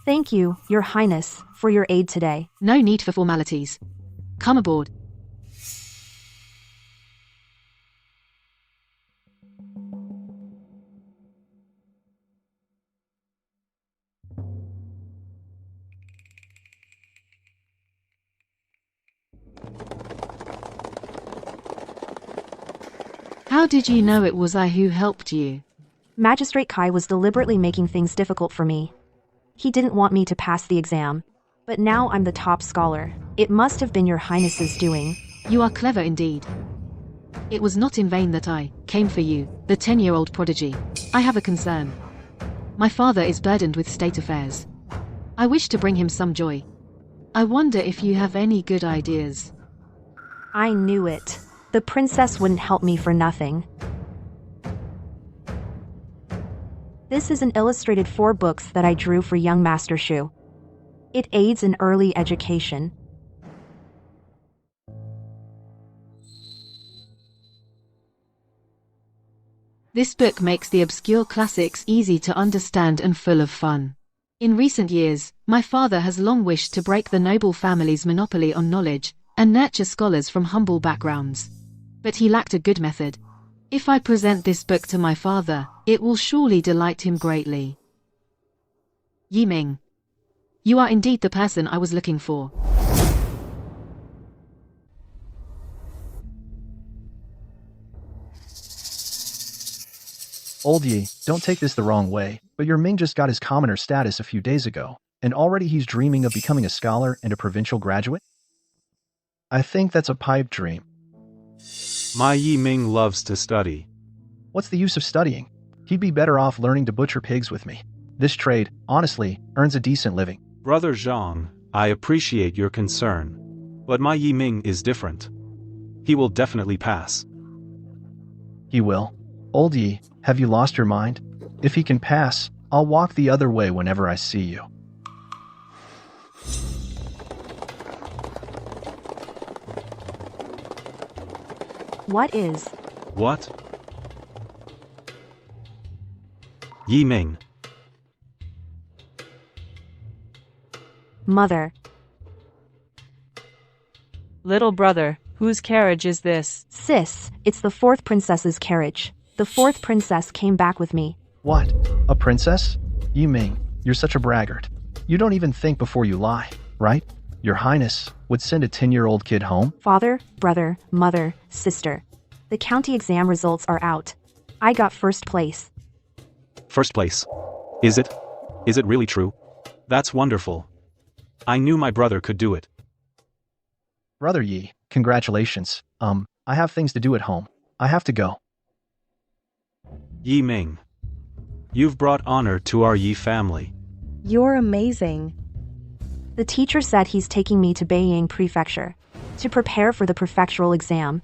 Thank you, Your Highness, for your aid today. No need for formalities. Come aboard. How did you know it was I who helped you? Magistrate Kai was deliberately making things difficult for me. He didn't want me to pass the exam. But now I'm the top scholar. It must have been Your Highness's doing. You are clever indeed. It was not in vain that I came for you, the 10-year-old prodigy. I have a concern. My father is burdened with state affairs. I wish to bring him some joy. I wonder if you have any good ideas. I knew it. The princess wouldn't help me for nothing. This is an illustrated 4 books that I drew for young Master Shu. It aids in early education. This book makes the obscure classics easy to understand and full of fun. In recent years, my father has long wished to break the noble family's monopoly on knowledge and nurture scholars from humble backgrounds. But he lacked a good method. If I present this book to my father, it will surely delight him greatly. Yi Ming. You are indeed the person I was looking for. Old Yi, don't take this the wrong way, but your Ming just got his commoner status a few days ago, and already he's dreaming of becoming a scholar and a provincial graduate? I think that's a pipe dream. My Yi Ming loves to study. What's the use of studying? He'd be better off learning to butcher pigs with me. This trade, honestly, earns a decent living. Brother Zhang, I appreciate your concern. But my Yi Ming is different. He will definitely pass. He will. Old Yi, have you lost your mind? If he can pass, I'll walk the other way whenever I see you. What is? What? Yi Ming. Mother. Little brother, whose carriage is this? Sis, it's the 4th princess's carriage. The 4th princess came back with me. What? A princess? Yi Ming, you're such a braggart. You don't even think before you lie, right? Your Highness would send a 10-year-old kid home? Father, brother, mother, sister. The county exam results are out. I got 1st place. First place. Is it? Is it really true? That's wonderful. I knew my brother could do it. Brother Yi, congratulations. I have things to do at home. I have to go. Yi Ming. You've brought honor to our Yi family. You're amazing. The teacher said he's taking me to Beiyang Prefecture to prepare for the prefectural exam.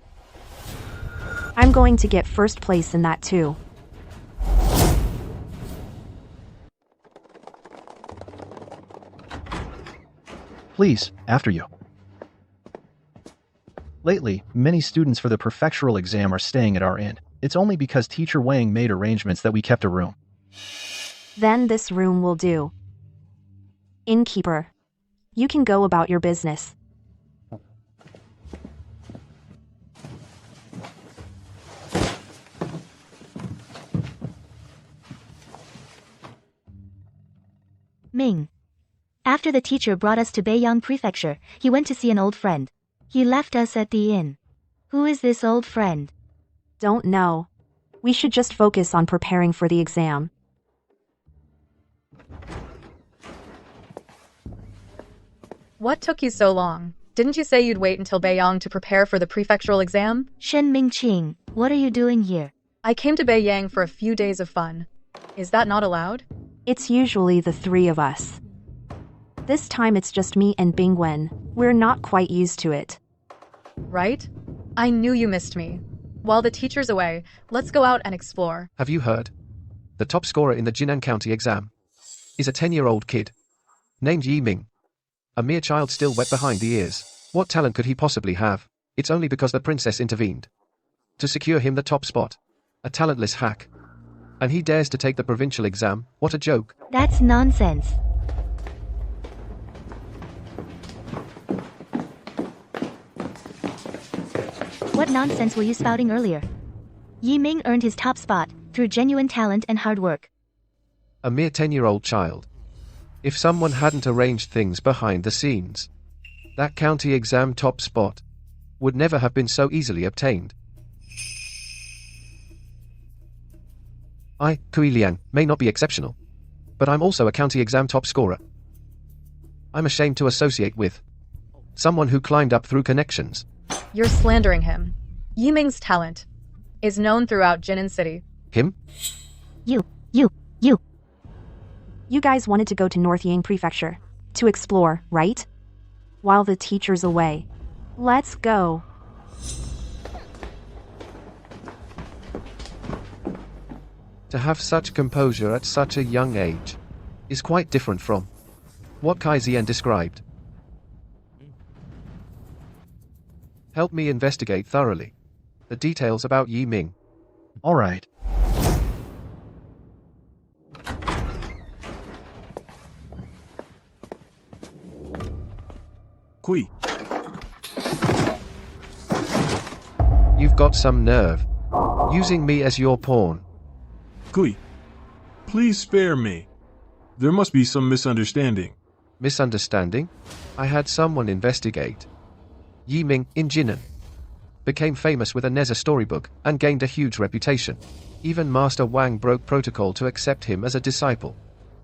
I'm going to get 1st place in that too. Please, after you. Lately, many students for the prefectural exam are staying at our inn. It's only because Teacher Wang made arrangements that we kept a room. Then this room will do. Innkeeper, you can go about your business. Ming. After the teacher brought us to Beiyang Prefecture, he went to see an old friend. He left us at the inn. Who is this old friend? Don't know. We should just focus on preparing for the exam. What took you so long? Didn't you say you'd wait until Beiyang to prepare for the prefectural exam? Shen Mingqing, what are you doing here? I came to Beiyang for a few days of fun. Is that not allowed? It's usually the three of us. This time it's just me and Bingwen. We're not quite used to it. Right? I knew you missed me. While the teacher's away, let's go out and explore. Have you heard? The top scorer in the Jinan County exam is a 10-year-old kid named Yi Ming. A mere child still wet behind the ears. What talent could he possibly have? It's only because the princess intervened to secure him the top spot. A talentless hack. And he dares to take the provincial exam? What a joke. That's nonsense. What nonsense were you spouting earlier? Yi Ming earned his top spot through genuine talent and hard work. A mere 10-year-old child. If someone hadn't arranged things behind the scenes, that county exam top spot would never have been so easily obtained. I, Kui Liang, may not be exceptional, but I'm also a county exam top scorer. I'm ashamed to associate with someone who climbed up through connections. You're slandering him. Yi Ming's talent is known throughout Jinan City. Him? You guys wanted to go to North Yang Prefecture to explore, right? While the teacher's away. Let's go. To have such composure at such a young age is quite different from what Kai Zian described. Help me investigate thoroughly the details about Yi Ming. All right. Kui. You've got some nerve. Using me as your pawn. Kui. Please spare me. There must be some misunderstanding. Misunderstanding? I had someone investigate. Yi Ming, in Jinan, became famous with a Neza storybook and gained a huge reputation. Even Master Wang broke protocol to accept him as a disciple.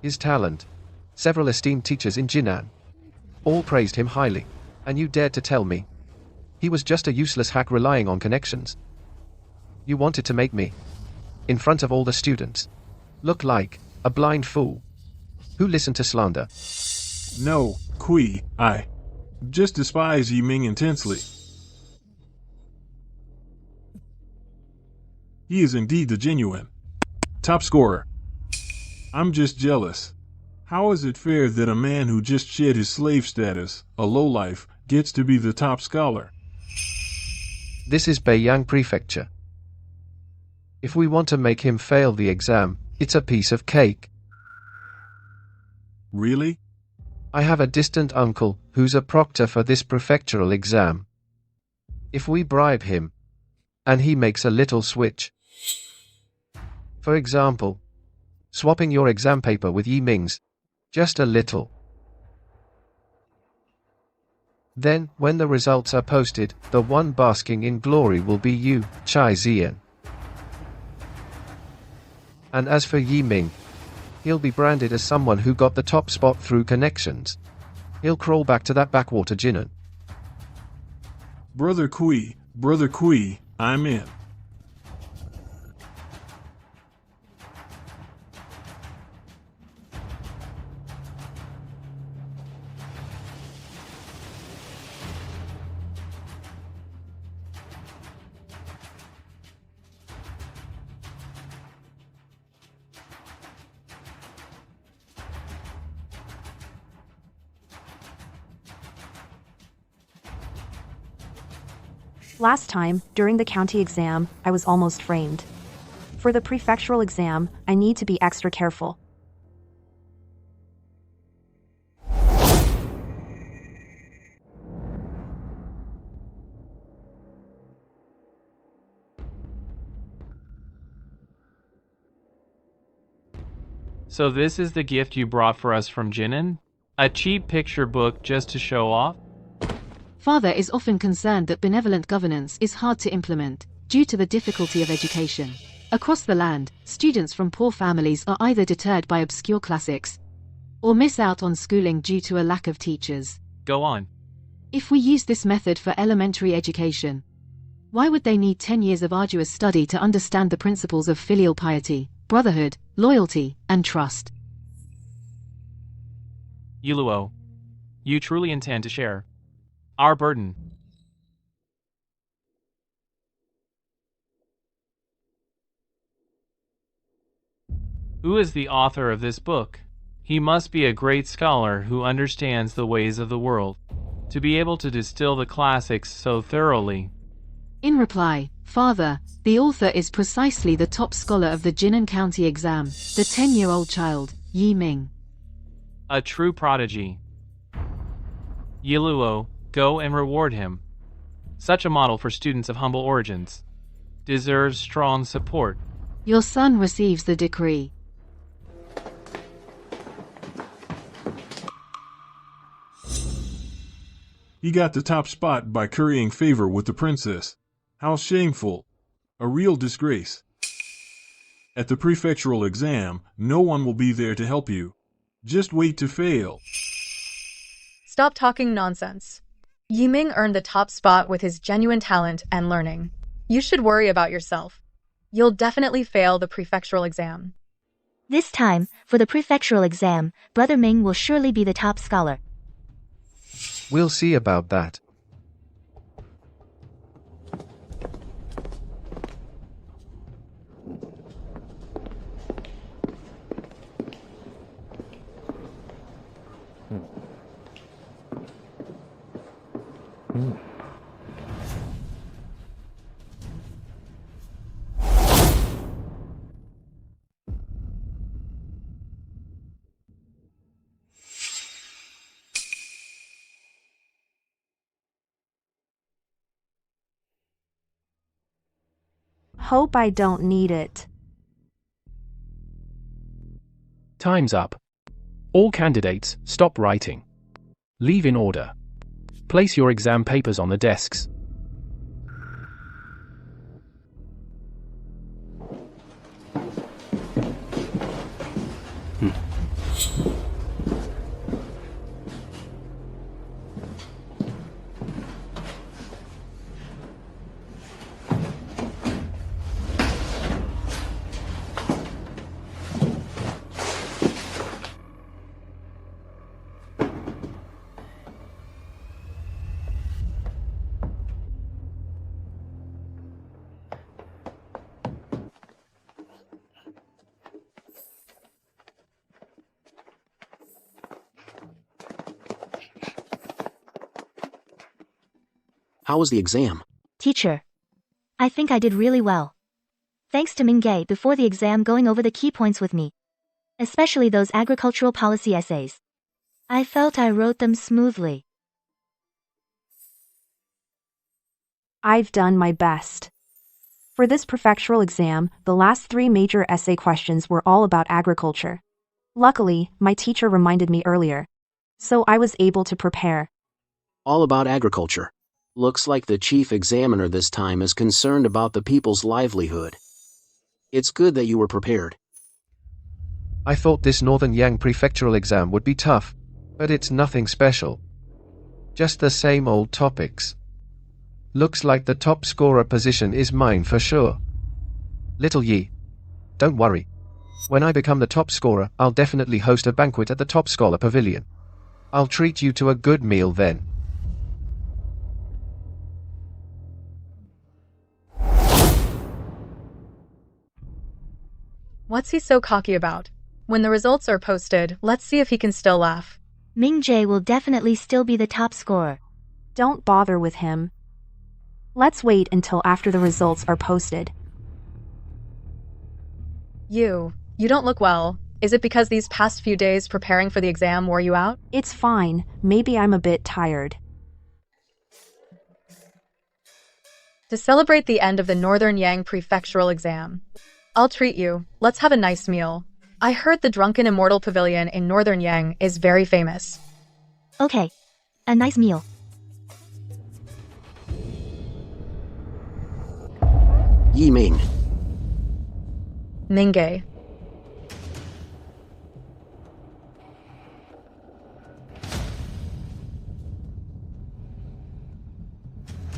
His talent. Several esteemed teachers in Jinan all praised him highly. And you dared to tell me he was just a useless hack relying on connections. You wanted to make me, in front of all the students, look like a blind fool who listened to slander. No, Kui, I just despise Yi Ming intensely. He is indeed the genuine top scorer. I'm just jealous. How is it fair that a man who just shed his slave status, a lowlife, gets to be the top scholar? This is Beiyang Prefecture. If we want to make him fail the exam, it's a piece of cake. Really? I have a distant uncle who's a proctor for this prefectural exam. If we bribe him, and he makes a little switch, for example, swapping your exam paper with Yi Ming's, just a little. Then, when the results are posted, the one basking in glory will be you, Chai Zian. And as for Yi Ming, he'll be branded as someone who got the top spot through connections. He'll crawl back to that backwater Jinan. Brother Kui, I'm in. Last time, during the county exam, I was almost framed. For the prefectural exam, I need to be extra careful. So this is the gift you brought for us from Jinan? A cheap picture book just to show off? Father is often concerned that benevolent governance is hard to implement, due to the difficulty of education. Across the land, students from poor families are either deterred by obscure classics, or miss out on schooling due to a lack of teachers. Go on. If we use this method for elementary education, why would they need 10 years of arduous study to understand the principles of filial piety, brotherhood, loyalty, and trust? Yuluo, you truly intend to share our burden. Who is the author of this book? He must be a great scholar who understands the ways of the world, to be able to distill the classics so thoroughly. In reply, Father, the author is precisely the top scholar of the Jinan County exam, the 10-year-old child, Yi Ming. A true prodigy. Yiluo, go and reward him. Such a model for students of humble origins deserves strong support. Your son receives the decree. He got the top spot by currying favor with the princess. How shameful. A real disgrace. At the prefectural exam, no one will be there to help you. Just wait to fail. Stop talking nonsense. Yiming earned the top spot with his genuine talent and learning. You should worry about yourself. You'll definitely fail the prefectural exam. This time, for the prefectural exam, Brother Ming will surely be the top scholar. We'll see about that. Hope I don't need it. Time's up. All candidates, stop writing. Leave in order. Place your exam papers on the desks. How was the exam? Teacher, I think I did really well. Thanks to Ming-Ge before the exam going over the key points with me. Especially those agricultural policy essays. I felt I wrote them smoothly. I've done my best. For this prefectural exam, the last 3 major essay questions were all about agriculture. Luckily, my teacher reminded me earlier, so I was able to prepare. All about agriculture. Looks like the chief examiner this time is concerned about the people's livelihood. It's good that you were prepared. I thought this Northern Yang prefectural exam would be tough, but it's nothing special. Just the same old topics. Looks like the top scorer position is mine for sure. Little Yi, don't worry. When I become the top scorer, I'll definitely host a banquet at the Top Scholar Pavilion. I'll treat you to a good meal then. What's he so cocky about? When the results are posted, let's see if he can still laugh. Ming-Jae will definitely still be the top scorer. Don't bother with him. Let's wait until after the results are posted. You don't look well. Is it because these past few days preparing for the exam wore you out? It's fine. Maybe I'm a bit tired. To celebrate the end of the Northern Yang prefectural exam, I'll treat you. Let's have a nice meal. I heard the Drunken Immortal Pavilion in Northern Yang is very famous. Okay. A nice meal. Yi Ming. Mingay.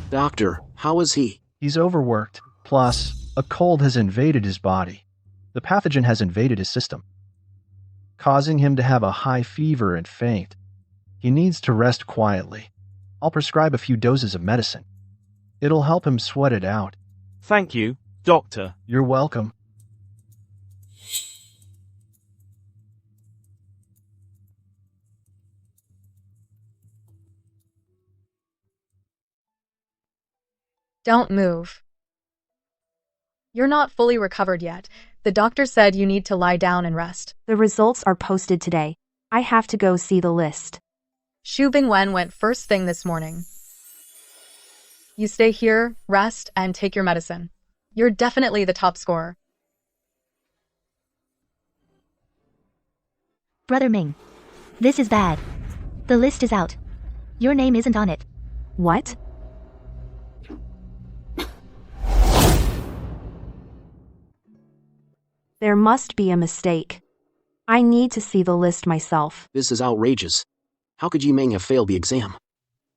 Doctor, how is he? He's overworked. Plus, a cold has invaded his body. The pathogen has invaded his system, causing him to have a high fever and faint. He needs to rest quietly. I'll prescribe a few doses of medicine. It'll help him sweat it out. Thank you, doctor. You're welcome. Don't move. You're not fully recovered yet. The doctor said you need to lie down and rest. The results are posted today. I have to go see the list. Xu Bingwen went first thing this morning. You stay here, rest, and take your medicine. You're definitely the top scorer. Brother Ming. This is bad. The list is out. Your name isn't on it. What? There must be a mistake. I need to see the list myself. This is outrageous. How could Yi Ming have failed the exam?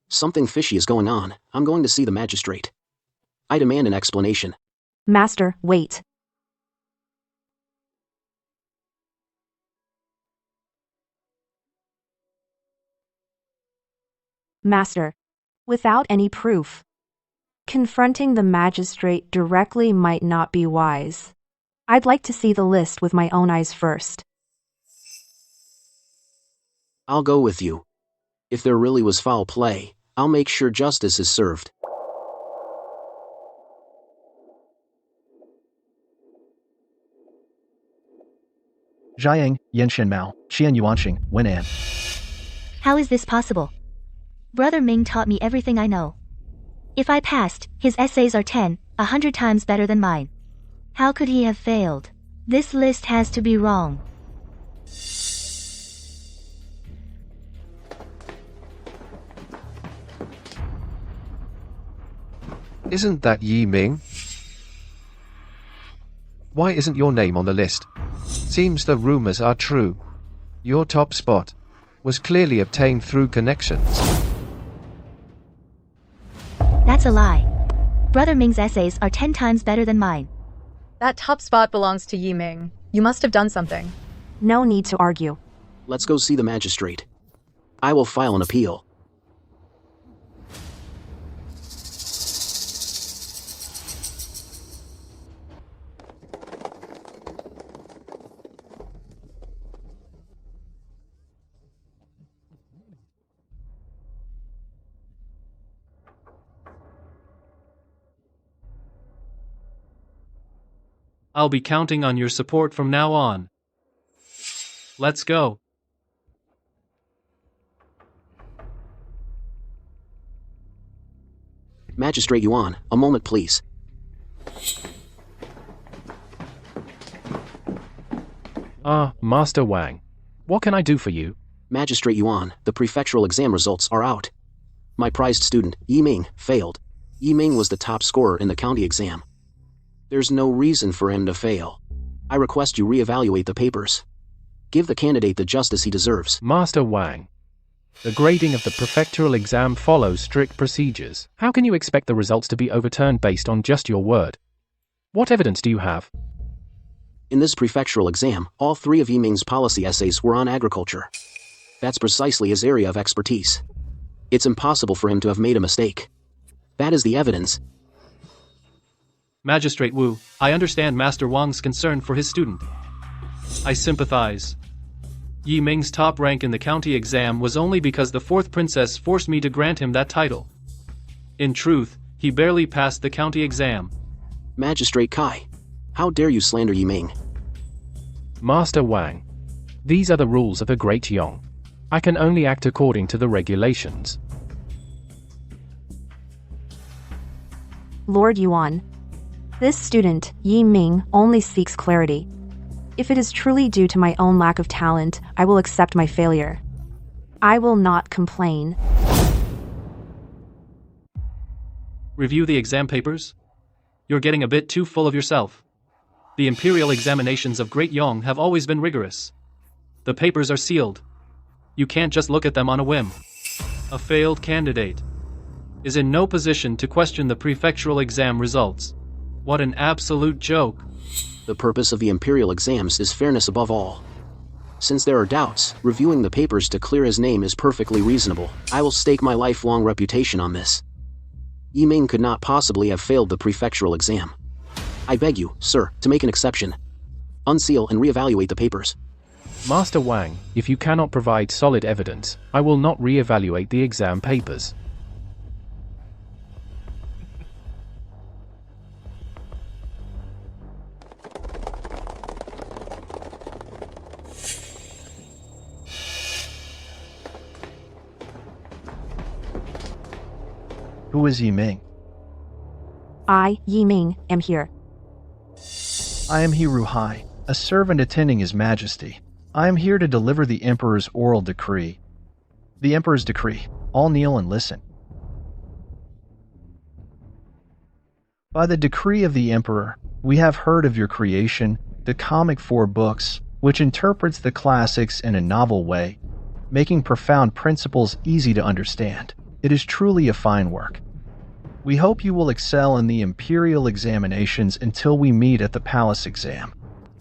Something fishy is going on. I'm going to see the magistrate. I demand an explanation. Master, wait. Master, without any proof, confronting the magistrate directly might not be wise. I'd like to see the list with my own eyes first. I'll go with you. If there really was foul play, I'll make sure justice is served. Jiaying, Yenshin Mao, Qian Yuanqing, Wenan. How is this possible? Brother Ming taught me everything I know. If I passed, his essays are 100 times better than mine. How could he have failed? This list has to be wrong. Isn't that Yi Ming? Why isn't your name on the list? Seems the rumors are true. Your top spot was clearly obtained through connections. That's a lie. Brother Ming's essays are 10 times better than mine. That top spot belongs to Yi Ming. You must have done something. No need to argue. Let's go see the magistrate. I will file an appeal. I'll be counting on your support from now on. Let's go. Magistrate Yuan, a moment please. Master Wang. What can I do for you? Magistrate Yuan, the prefectural exam results are out. My prized student, Yi Ming, failed. Yi Ming was the top scorer in the county exam. There's no reason for him to fail. I request you reevaluate the papers. Give the candidate the justice he deserves. Master Wang. The grading of the prefectural exam follows strict procedures. How can you expect the results to be overturned based on just your word? What evidence do you have? In this prefectural exam, all 3 of Yi Ming's policy essays were on agriculture. That's precisely his area of expertise. It's impossible for him to have made a mistake. That is the evidence. Magistrate Wu, I understand Master Wang's concern for his student. I sympathize. Yi Ming's top rank in the county exam was only because the 4th princess forced me to grant him that title. In truth, he barely passed the county exam. Magistrate Kai, how dare you slander Yi Ming? Master Wang. These are the rules of the Great Yong. I can only act according to the regulations. Lord Yuan. This student, Yi Ming, only seeks clarity. If it is truly due to my own lack of talent, I will accept my failure. I will not complain. Review the exam papers? You're getting a bit too full of yourself. The imperial examinations of Great Yong have always been rigorous. The papers are sealed. You can't just look at them on a whim. A failed candidate is in no position to question the prefectural exam results. What an absolute joke. The purpose of the imperial exams is fairness above all. Since there are doubts, reviewing the papers to clear his name is perfectly reasonable. I will stake my lifelong reputation on this. Yiming could not possibly have failed the prefectural exam. I beg you, sir, to make an exception. Unseal and reevaluate the papers. Master Wang, if you cannot provide solid evidence, I will not re-evaluate the exam papers. Who is Yiming? I, Yiming, am here. I am He Ruhai, a servant attending His Majesty. I am here to deliver the Emperor's oral decree. The Emperor's decree. All kneel and listen. By the decree of the Emperor, we have heard of your creation, the comic 4 books, which interprets the classics in a novel way, making profound principles easy to understand. It is truly a fine work. We hope you will excel in the imperial examinations until we meet at the palace exam.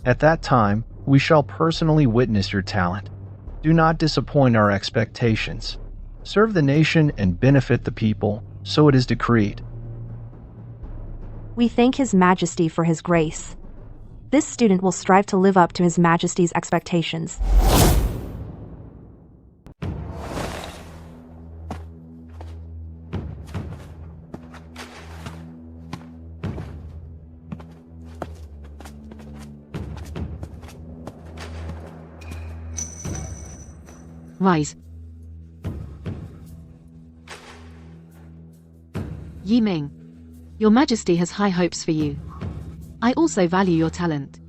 At that time, we shall personally witness your talent. Do not disappoint our expectations. Serve the nation and benefit the people, so it is decreed. We thank His Majesty for his grace. This student will strive to live up to His Majesty's expectations. Rise. Yiming, Your Majesty has high hopes for you. I also value your talent.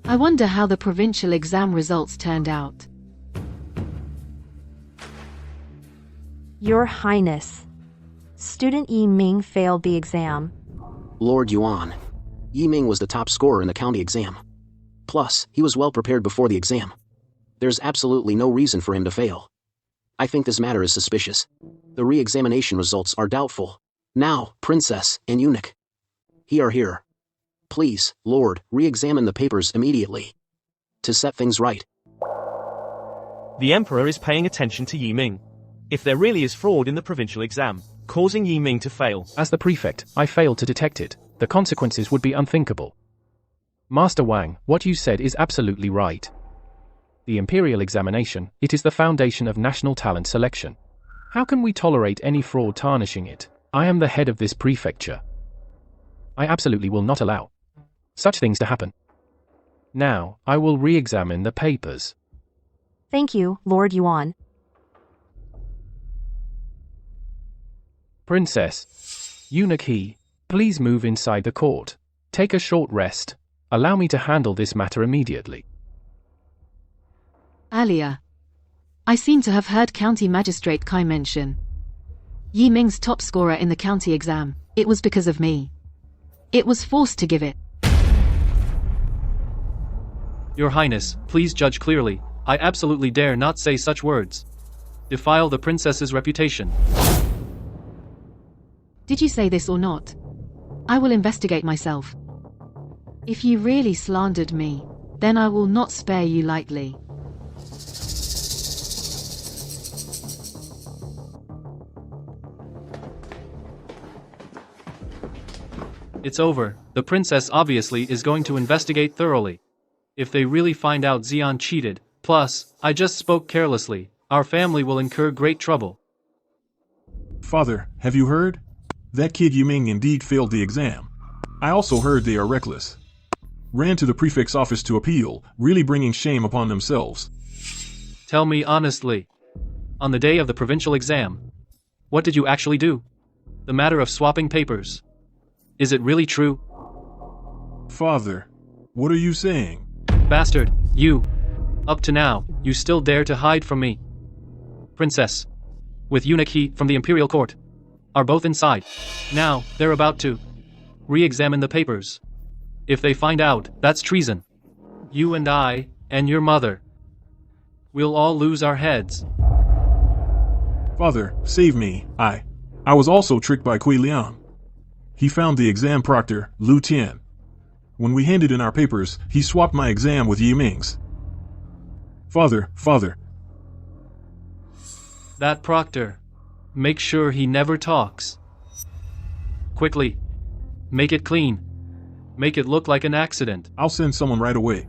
I wonder how the provincial exam results turned out. Your Highness, student Yiming failed the exam. Lord Yuan. Yiming was the top scorer in the county exam. Plus, he was well prepared before the exam. There's absolutely no reason for him to fail. I think this matter is suspicious. The re-examination results are doubtful. Now, Princess and Eunuch. He are here. Please, Lord, re-examine the papers immediately. To set things right. The Emperor is paying attention to Yiming. If there really is fraud in the provincial exam, causing Yiming to fail. As the prefect, I failed to detect it. The consequences would be unthinkable. Master Wang, what you said is absolutely right. The imperial examination, it is the foundation of national talent selection. How can we tolerate any fraud tarnishing it? I am the head of this prefecture. I absolutely will not allow such things to happen. Now, I will re-examine the papers. Thank you, Lord Yuan. Princess. Eunuch He, please move inside the court. Take a short rest. Allow me to handle this matter immediately. Alia. I seem to have heard County Magistrate Kai mention Yiming's top scorer in the county exam. It was because of me. It was forced to give it. Your Highness, please judge clearly. I absolutely dare not say such words. Defile the princess's reputation. Did you say this or not? I will investigate myself. If you really slandered me, then I will not spare you lightly. It's over. The princess obviously is going to investigate thoroughly. If they really find out Xian cheated, plus, I just spoke carelessly, our family will incur great trouble. Father, have you heard? That kid Yiming indeed failed the exam. I also heard they are reckless. Ran to the prefect's office to appeal, really bringing shame upon themselves. Tell me honestly. On the day of the provincial exam, what did you actually do? The matter of swapping papers. Is it really true? Father, what are you saying? Bastard, you! Up to now, you still dare to hide from me. Princess, with eunuch he from the imperial court, are both inside. Now, they're about to re-examine the papers. If they find out, that's treason. You and I, and your mother, we'll all lose our heads. Father, save me. I was also tricked by Kui Liang. He found the exam proctor, Lu Tian. When we handed in our papers, he swapped my exam with Yi Ming's. Father. That proctor. Make sure he never talks. Quickly. Make it clean. Make it look like an accident. I'll send someone right away.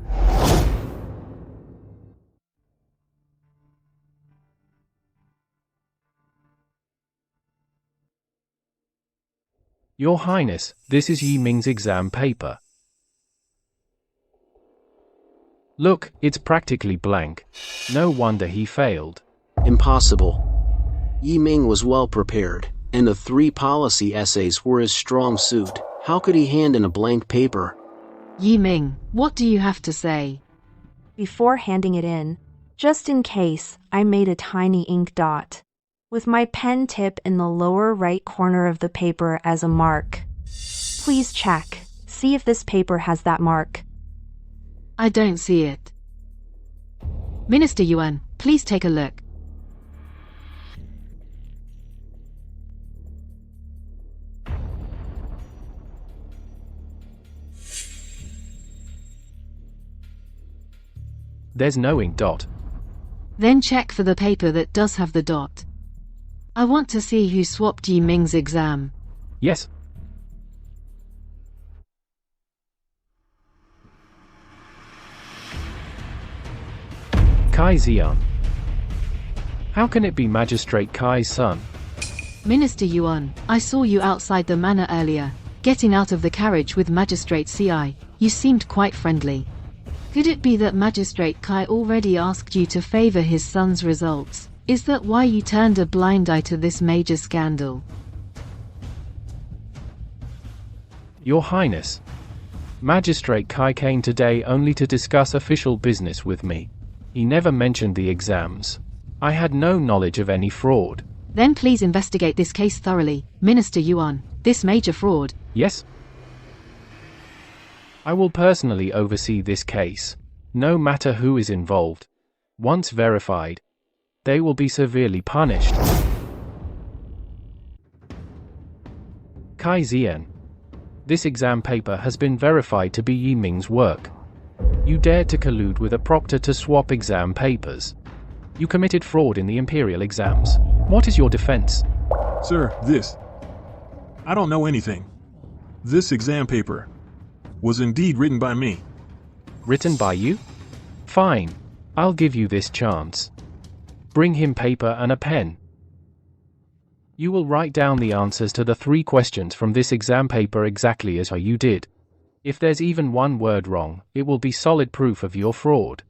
Your Highness, this is Yi Ming's exam paper. Look, it's practically blank. No wonder he failed. Impossible. Yi Ming was well prepared, and the 3 policy essays were his strong suit. How could he hand in a blank paper? Yi Ming, what do you have to say? Before handing it in, just in case, I made a tiny ink dot with my pen tip in the lower right corner of the paper as a mark. Please check. See if this paper has that mark. I don't see it. Minister Yuan, please take a look. There's no ink dot. Then check for the paper that does have the dot. I want to see who swapped Yi Ming's exam. Yes. Kai Xian. How can it be Magistrate Kai's son? Minister Yuan, I saw you outside the manor earlier, getting out of the carriage with Magistrate Ci. You seemed quite friendly. Could it be that Magistrate Kai already asked you to favor his son's results? Is that why you turned a blind eye to this major scandal? Your Highness, Magistrate Kai came today only to discuss official business with me. He never mentioned the exams. I had no knowledge of any fraud. Then please investigate this case thoroughly, Minister Yuan. This major fraud. Yes? I will personally oversee this case, no matter who is involved. Once verified, they will be severely punished. Kai Xian. This exam paper has been verified to be Yi Ming's work. You dared to collude with a proctor to swap exam papers. You committed fraud in the imperial exams. What is your defense? Sir, I don't know anything. This exam paper was indeed written by me. Written by you? Fine. I'll give you this chance. Bring him paper and a pen. You will write down the answers to the 3 questions from this exam paper exactly as you did. If there's even one word wrong, it will be solid proof of your fraud.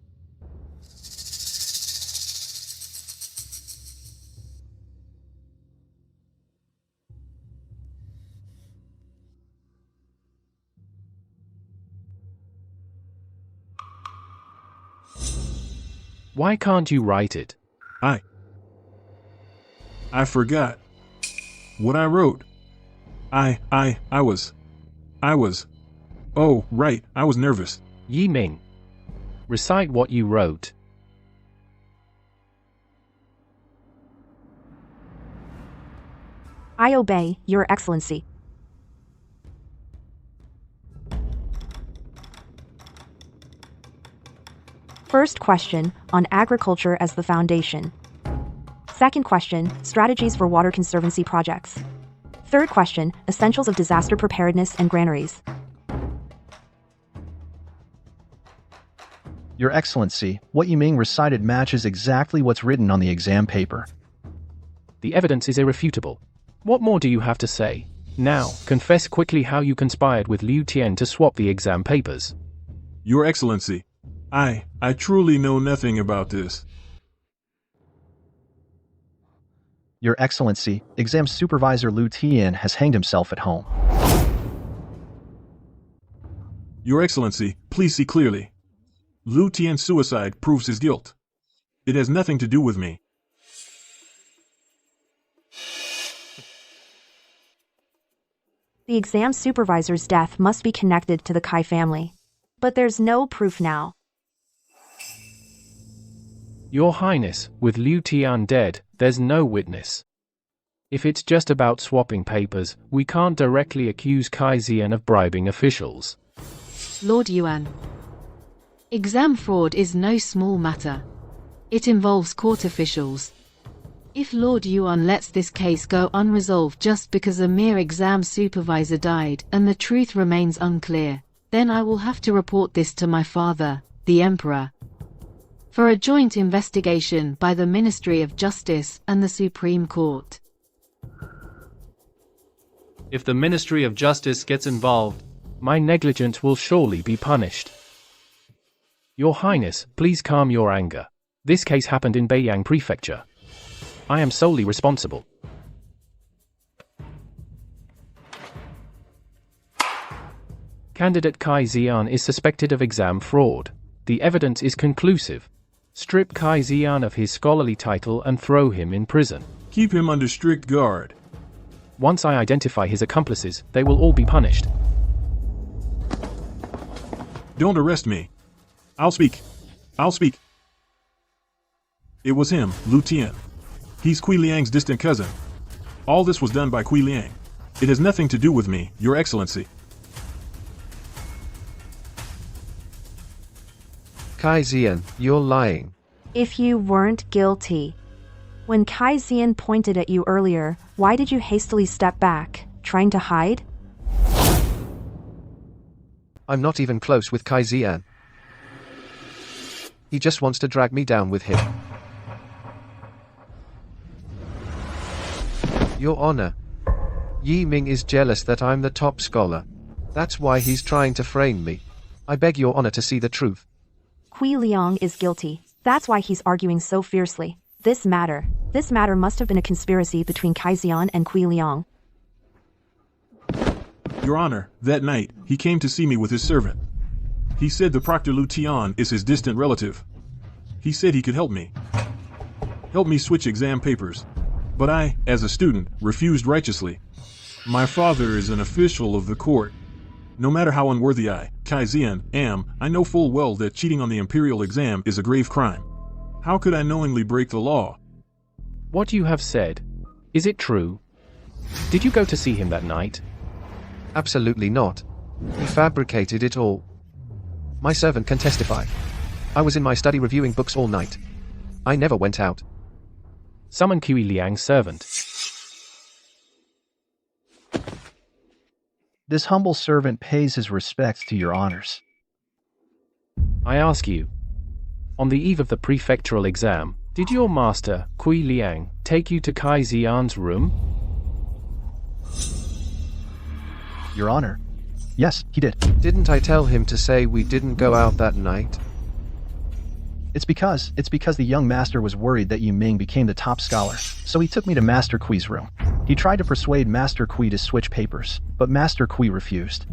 Why can't you write it? I forgot what I wrote. I was. Oh, right, I was nervous. Yi Ming, recite what you wrote. I obey, Your Excellency. First question, on agriculture as the foundation. Second question, strategies for water conservancy projects. Third question, essentials of disaster preparedness and granaries. Your Excellency, what Yi Ming recited matches exactly what's written on the exam paper. The evidence is irrefutable. What more do you have to say? Now, confess quickly how you conspired with Liu Tian to swap the exam papers. Your Excellency, I truly know nothing about this. Your Excellency, exam supervisor Liu Tian has hanged himself at home. Your Excellency, please see clearly. Lu Tian's suicide proves his guilt. It has nothing to do with me. The exam supervisor's death must be connected to the Kai family. But there's no proof now. Your Highness, with Liu Tian dead, there's no witness. If it's just about swapping papers, we can't directly accuse Kai Zian of bribing officials. Lord Yuan. Exam fraud is no small matter. It involves court officials. If Lord Yuan lets this case go unresolved just because a mere exam supervisor died and the truth remains unclear, then I will have to report this to my father, the Emperor, for a joint investigation by the Ministry of Justice and the Supreme Court. If the Ministry of Justice gets involved, my negligence will surely be punished. Your Highness, please calm your anger. This case happened in Beiyang Prefecture. I am solely responsible. Candidate Kai Zian is suspected of exam fraud. The evidence is conclusive. Strip Kai Zian of his scholarly title and throw him in prison. Keep him under strict guard. Once I identify his accomplices, they will all be punished. Don't arrest me. I'll speak. It was him, Lu Tian. He's Kui Liang's distant cousin. All this was done by Kui Liang. It has nothing to do with me, Your Excellency. Kai Zian, you're lying. If you weren't guilty. When Kai Zian pointed at you earlier, why did you hastily step back, trying to hide? I'm not even close with Kai Zian. He just wants to drag me down with him. Your Honor, Yi Ming is jealous that I'm the top scholar. That's why he's trying to frame me. I beg Your Honor to see the truth. Kui Liang is guilty. That's why he's arguing so fiercely. This matter must have been a conspiracy between Kai Zian and Kui Liang. Your Honor, that night, he came to see me with his servant. He said the Proctor Lu Tian is his distant relative. He said he could help me. Help me switch exam papers. But I, as a student, refused righteously. My father is an official of the court. No matter how unworthy I, Kai Zian, am, I know full well that cheating on the imperial exam is a grave crime. How could I knowingly break the law? What you have said, is it true? Did you go to see him that night? Absolutely not. He fabricated it all. My servant can testify. I was in my study reviewing books all night. I never went out. Summon Kui Liang's servant. This humble servant pays his respects to your honors. I ask you, on the eve of the prefectural exam, did your master, Kui Liang, take you to Kai Zian's room? Your Honor, yes, he did. Didn't I tell him to say we didn't go out that night? It's because the young master was worried that Yi Ming became the top scholar, so he took me to Master Kui's room. He tried to persuade Master Kui to switch papers, but Master Kui refused.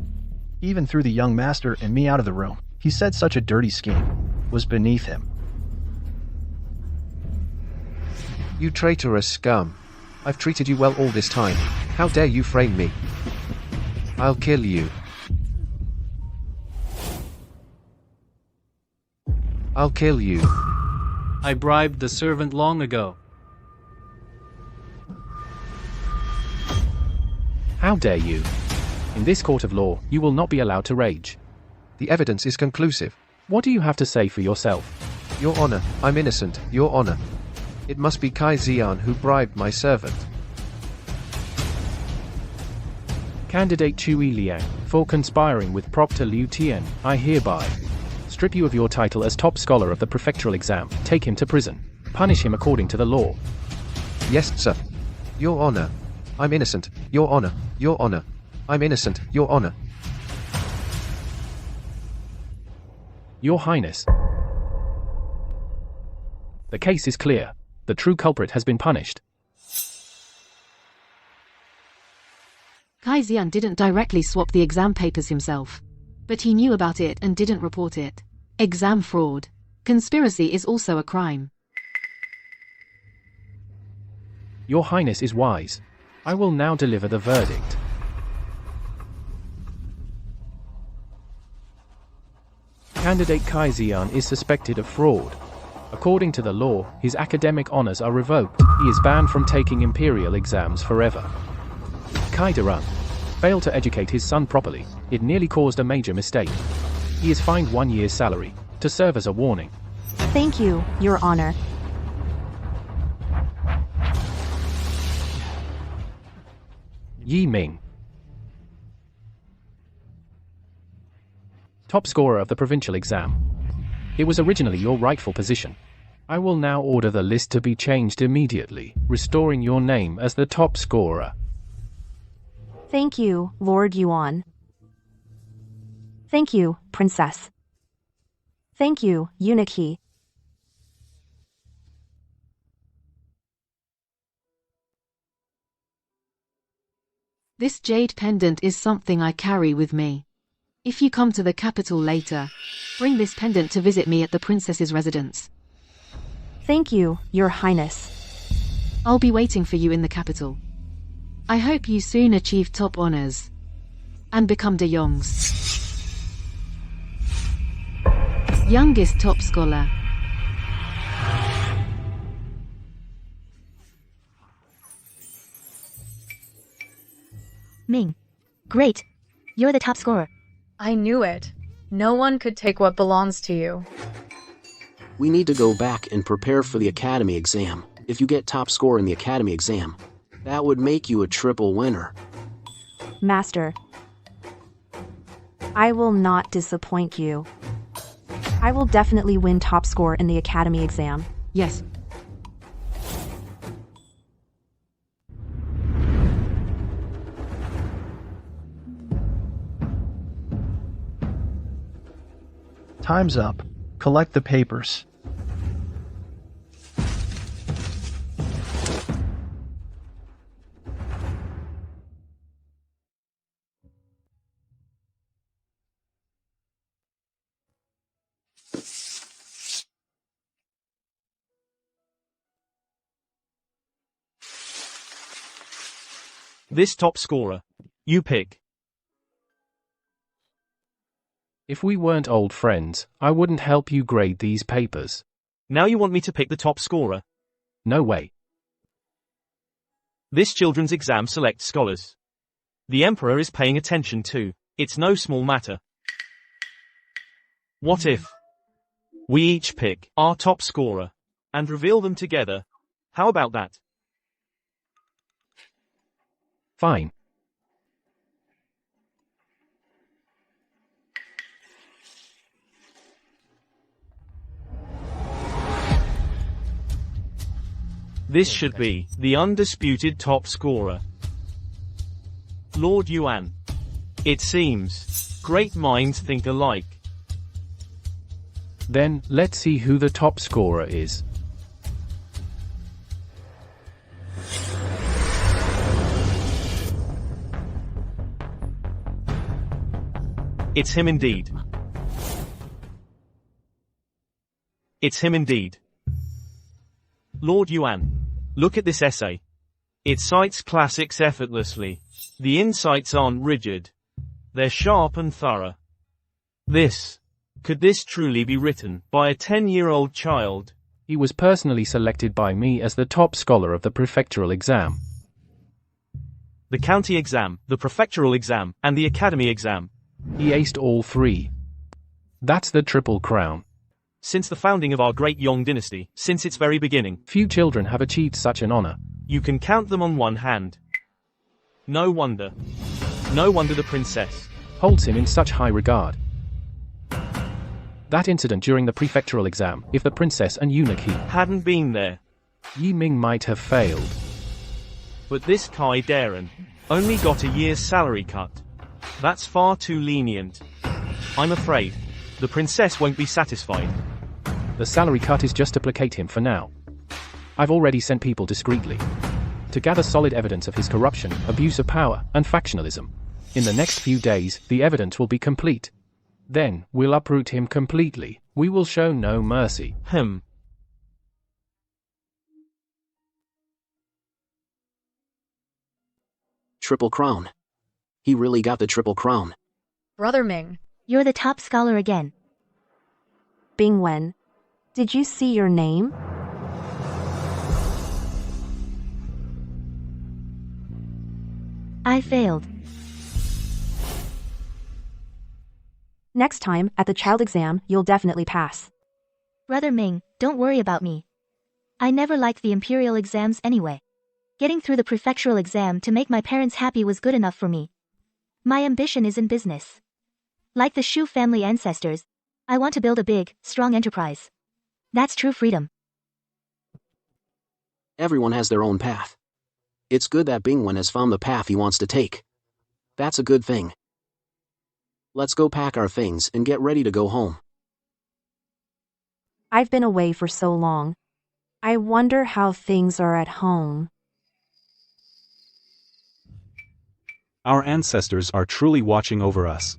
He even threw the young master and me out of the room. He said such a dirty scheme was beneath him. You traitorous scum. I've treated you well all this time. How dare you frame me? I'll kill you. I'll kill you. I bribed the servant long ago. How dare you? In this court of law, you will not be allowed to rage. The evidence is conclusive. What do you have to say for yourself? Your Honor, I'm innocent, Your Honor. It must be Kai Zian who bribed my servant. Candidate Chui Liang, for conspiring with Proctor Liu Tian, I hereby strip you of your title as top scholar of the prefectural exam, take him to prison, punish him according to the law. Yes, sir. Your Honor, I'm innocent, Your Honor, Your Honor. I'm innocent, Your Honor. Your Highness. The case is clear. The true culprit has been punished. Kai Zian didn't directly swap the exam papers himself, but he knew about it and didn't report it. Exam fraud. Conspiracy is also a crime. Your Highness is wise. I will now deliver the verdict. Candidate Kai Xian is suspected of fraud. According to the law, his academic honors are revoked. He is banned from taking imperial exams forever. Kai Deran failed to educate his son properly. It nearly caused a major mistake. He is fined 1 year's salary to serve as a warning. Thank you, Your Honor. Yi Ming, top scorer of the provincial exam. It was originally your rightful position. I will now order the list to be changed immediately, restoring your name as the top scorer. Thank you, Lord Yuan. Thank you, Princess. Thank you, Eunuch He. This jade pendant is something I carry with me. If you come to the capital later, bring this pendant to visit me at the princess's residence. Thank you, Your Highness. I'll be waiting for you in the capital. I hope you soon achieve top honors and become De Yong's youngest top scholar. Ming. Great. You're the top scorer. I knew it. No one could take what belongs to you. We need to go back and prepare for the academy exam. If you get top score in the academy exam, that would make you a triple winner. Master, I will not disappoint you. I will definitely win top score in the academy exam. Yes. Time's up. Collect the papers. This top scorer. You pick. If we weren't old friends, I wouldn't help you grade these papers. Now you want me to pick the top scorer? No way. This children's exam selects scholars. The Emperor is paying attention too. It's no small matter. What if we each pick our top scorer and reveal them together? How about that? Fine. This should be the undisputed top scorer, Lord Yuan. It seems great minds think alike. Then, let's see who the top scorer is. It's him indeed. It's him indeed. Lord Yuan, look at this essay. It cites classics effortlessly. The insights aren't rigid. They're sharp and thorough. Could this truly be written by a 10-year-old child? He was personally selected by me as the top scholar of the prefectural exam. The county exam, the prefectural exam, and the academy exam. He aced all three. That's the triple crown. Since the founding of our great Yong dynasty, since its very beginning, few children have achieved such an honor. You can count them on one hand. No wonder the princess holds him in such high regard. That incident during the prefectural exam, if the princess and eunuch He hadn't been there, Yi Ming might have failed. But this Kai Darren only got a year's salary cut. That's far too lenient. I'm afraid the princess won't be satisfied. The salary cut is just to placate him for now. I've already sent people discreetly to gather solid evidence of his corruption, abuse of power, and factionalism. In the next few days, the evidence will be complete. Then, we'll uproot him completely. We will show no mercy. Triple crown. He really got the triple crown. Brother Ming. You're the top scholar again. Bingwen, did you see your name? I failed. Next time, at the child exam, you'll definitely pass. Brother Ming, don't worry about me. I never liked the imperial exams anyway. Getting through the prefectural exam to make my parents happy was good enough for me. My ambition is in business. Like the Shu family ancestors, I want to build a big, strong enterprise. That's true freedom. Everyone has their own path. It's good that Bingwen has found the path he wants to take. That's a good thing. Let's go pack our things and get ready to go home. I've been away for so long. I wonder how things are at home. Our ancestors are truly watching over us.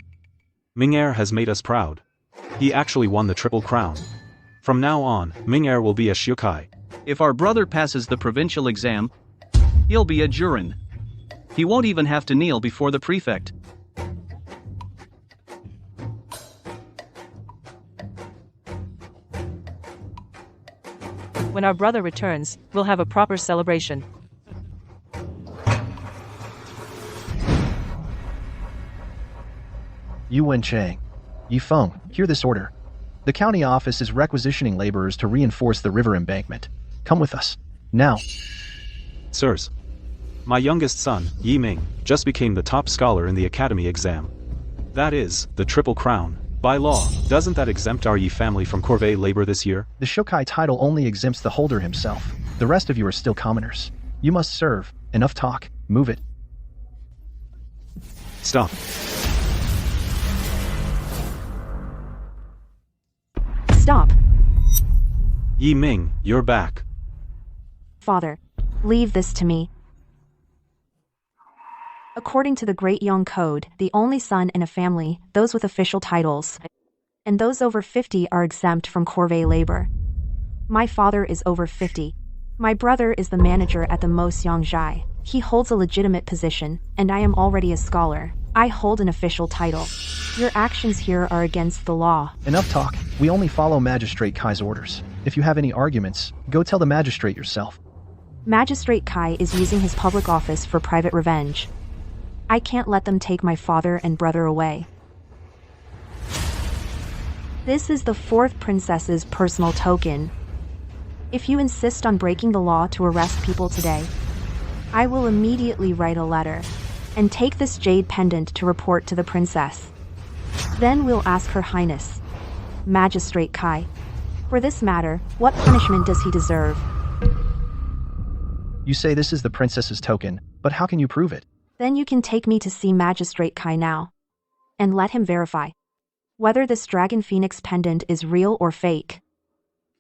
Ming-Er has made us proud. He actually won the Triple Crown. From now on, Ming-Er will be a Shukai. If our brother passes the provincial exam, he'll be a Jurin. He won't even have to kneel before the prefect. When our brother returns, we'll have a proper celebration. Yu Wenchang, Yifeng, hear this order. The county office is requisitioning laborers to reinforce the river embankment. Come with us. Now. Sirs. My youngest son, Yi Ming, just became the top scholar in the academy exam. That is, the Triple Crown. By law, doesn't that exempt our Yi family from corvée labor this year? The Shokai title only exempts the holder himself. The rest of you are still commoners. You must serve. Enough talk. Move it. Stop. Stop. Yi Ming, you're back. Father, leave this to me. According to the Great Yong Code, the only son in a family, those with official titles, and those over 50 are exempt from corvée labor. My father is over 50. My brother is the manager at the Mo Xiangjai. He holds a legitimate position, and I am already a scholar. I hold an official title. Your actions here are against the law. Enough talk. We only follow Magistrate Kai's orders. If you have any arguments, go tell the magistrate yourself. Magistrate Kai is using his public office for private revenge. I can't let them take my father and brother away. This is the fourth princess's personal token. If you insist on breaking the law to arrest people today, I will immediately write a letter and take this jade pendant to report to the princess. Then we'll ask Her Highness, Magistrate Kai. For this matter, what punishment does he deserve? You say this is the princess's token, but how can you prove it? Then you can take me to see Magistrate Kai now, and let him verify whether this Dragon Phoenix pendant is real or fake.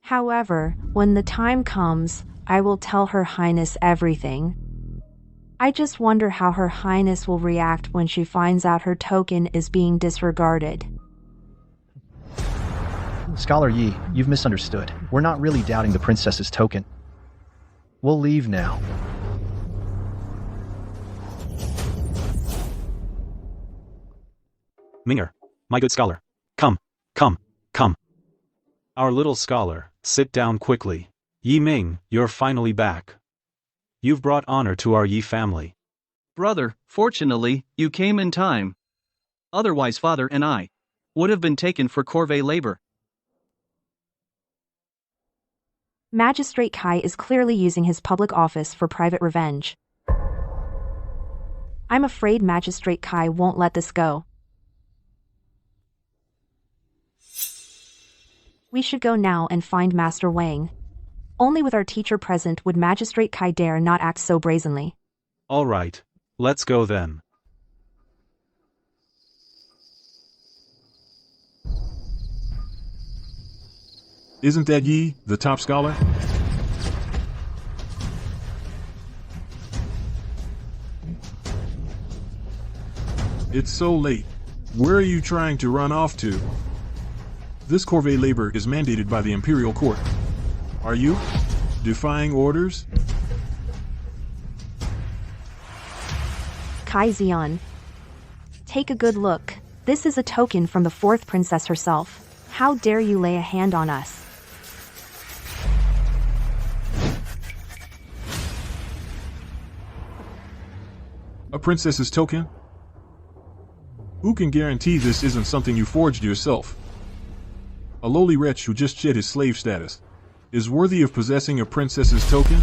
However, when the time comes, I will tell Her Highness everything. I just wonder how Her Highness will react when she finds out her token is being disregarded. Scholar Yi, you've misunderstood. We're not really doubting the princess's token. We'll leave now. Ming-Er, my good scholar. Come, come, come. Our little scholar, sit down quickly. Yi Ming, you're finally back. You've brought honor to our Yi family. Brother, fortunately, you came in time. Otherwise father and I would have been taken for corvée labor. Magistrate Kai is clearly using his public office for private revenge. I'm afraid Magistrate Kai won't let this go. We should go now and find Master Wang. Only with our teacher present would Magistrate Kai dare not act so brazenly. All right, let's go then. Isn't that Yi, the top scholar? It's so late. Where are you trying to run off to? This corvée labor is mandated by the Imperial Court. Are you defying orders? Kai Xian. Take a good look. This is a token from the fourth princess herself. How dare you lay a hand on us? A princess's token? Who can guarantee this isn't something you forged yourself? A lowly wretch who just shed his slave status is worthy of possessing a princess's token?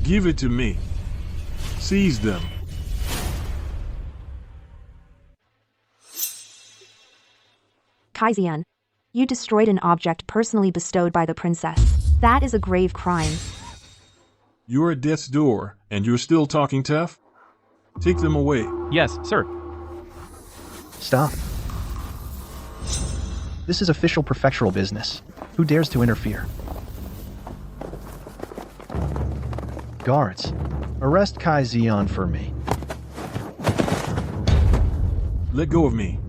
Give it to me. Seize them. Kai Xian. You destroyed an object personally bestowed by the princess. That is a grave crime. You're at death's door, and you're still talking tough? Take them away. Yes, sir. Stop. This is official prefectural business. Who dares to interfere? Guards, arrest Kai Xian for me. Let go of me.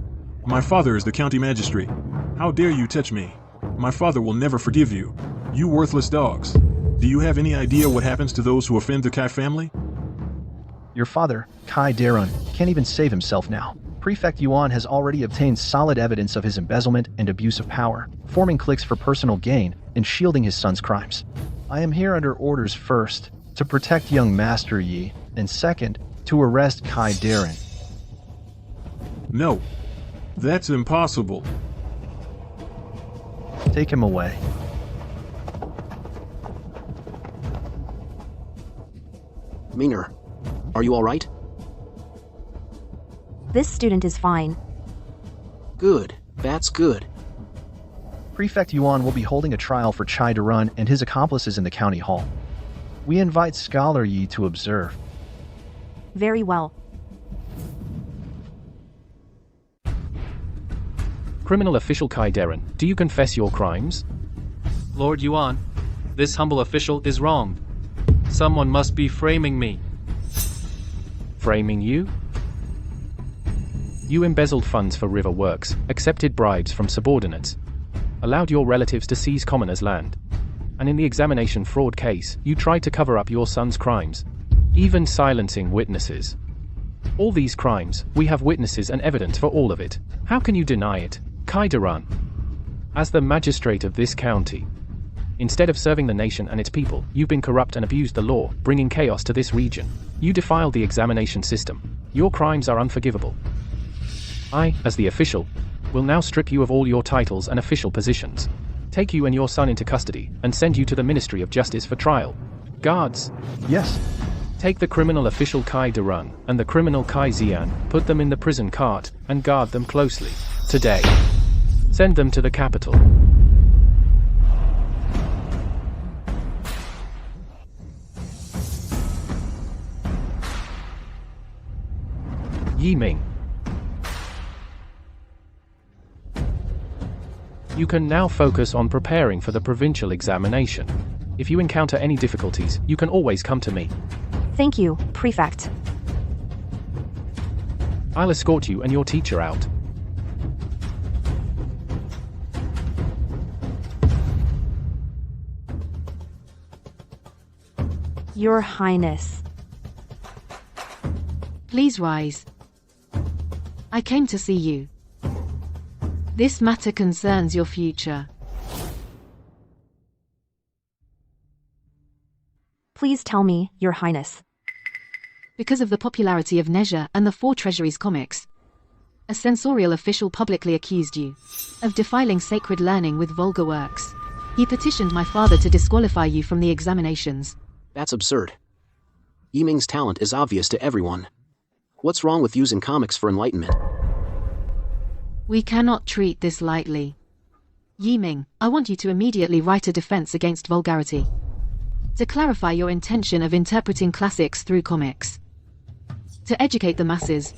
My father is the county magistrate. How dare you touch me? My father will never forgive you. You worthless dogs. Do you have any idea what happens to those who offend the Kai family? Your father, Kai Darun, can't even save himself now. Prefect Yuan has already obtained solid evidence of his embezzlement and abuse of power, forming cliques for personal gain and shielding his son's crimes. I am here under orders first, to protect young Master Yi, and second, to arrest Kai Darun. No. That's impossible. Take him away. Ming'er, are you all right? This student is fine. Good. That's good. Prefect Yuan will be holding a trial for Chai Darun and his accomplices in the county hall. We invite Scholar Yi to observe. Very well. Criminal official Kai Darun, do you confess your crimes? Lord Yuan, this humble official is wronged. Someone must be framing me. Framing you? You embezzled funds for river works, accepted bribes from subordinates, allowed your relatives to seize commoners' land, and in the examination fraud case, you tried to cover up your son's crimes, even silencing witnesses. All these crimes, we have witnesses and evidence for all of it. How can you deny it, Kai Darun? As the magistrate of this county, instead of serving the nation and its people, you've been corrupt and abused the law, bringing chaos to this region. You defiled the examination system. Your crimes are unforgivable. I, as the official, will now strip you of all your titles and official positions, take you and your son into custody, and send you to the Ministry of Justice for trial. Guards. Yes. Take the criminal official Kai Darun and the criminal Kai Xian, put them in the prison cart, and guard them closely. Today. Send them to the capital. Yi Ming. You can now focus on preparing for the provincial examination. If you encounter any difficulties, you can always come to me. Thank you, Prefect. I'll escort you and your teacher out. Your Highness. Please rise. I came to see you. This matter concerns your future. Please tell me, Your Highness. Because of the popularity of Neja and the Four Treasuries comics, a censorial official publicly accused you of defiling sacred learning with vulgar works. He petitioned my father to disqualify you from the examinations. That's absurd. Yi Ming's talent is obvious to everyone. What's wrong with using comics for enlightenment? We cannot treat this lightly. Yi Ming, I want you to immediately write a defense against vulgarity. To clarify your intention of interpreting classics through comics. To educate the masses,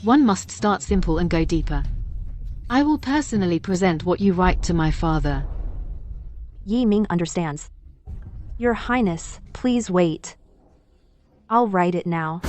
one must start simple and go deeper. I will personally present what you write to my father. Yi Ming understands. Your Highness, please wait. I'll write it now.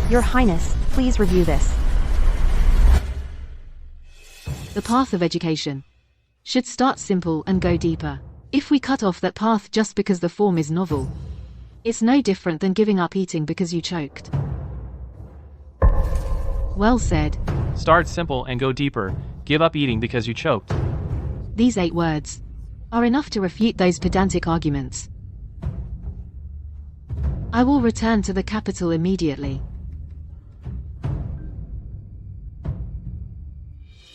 Your Highness, please review this. The path of education should start simple and go deeper. If we cut off that path just because the form is novel, it's no different than giving up eating because you choked. Well said. Start simple and go deeper. Give up eating because you choked. These 8 words are enough to refute those pedantic arguments. I will return to the capital immediately.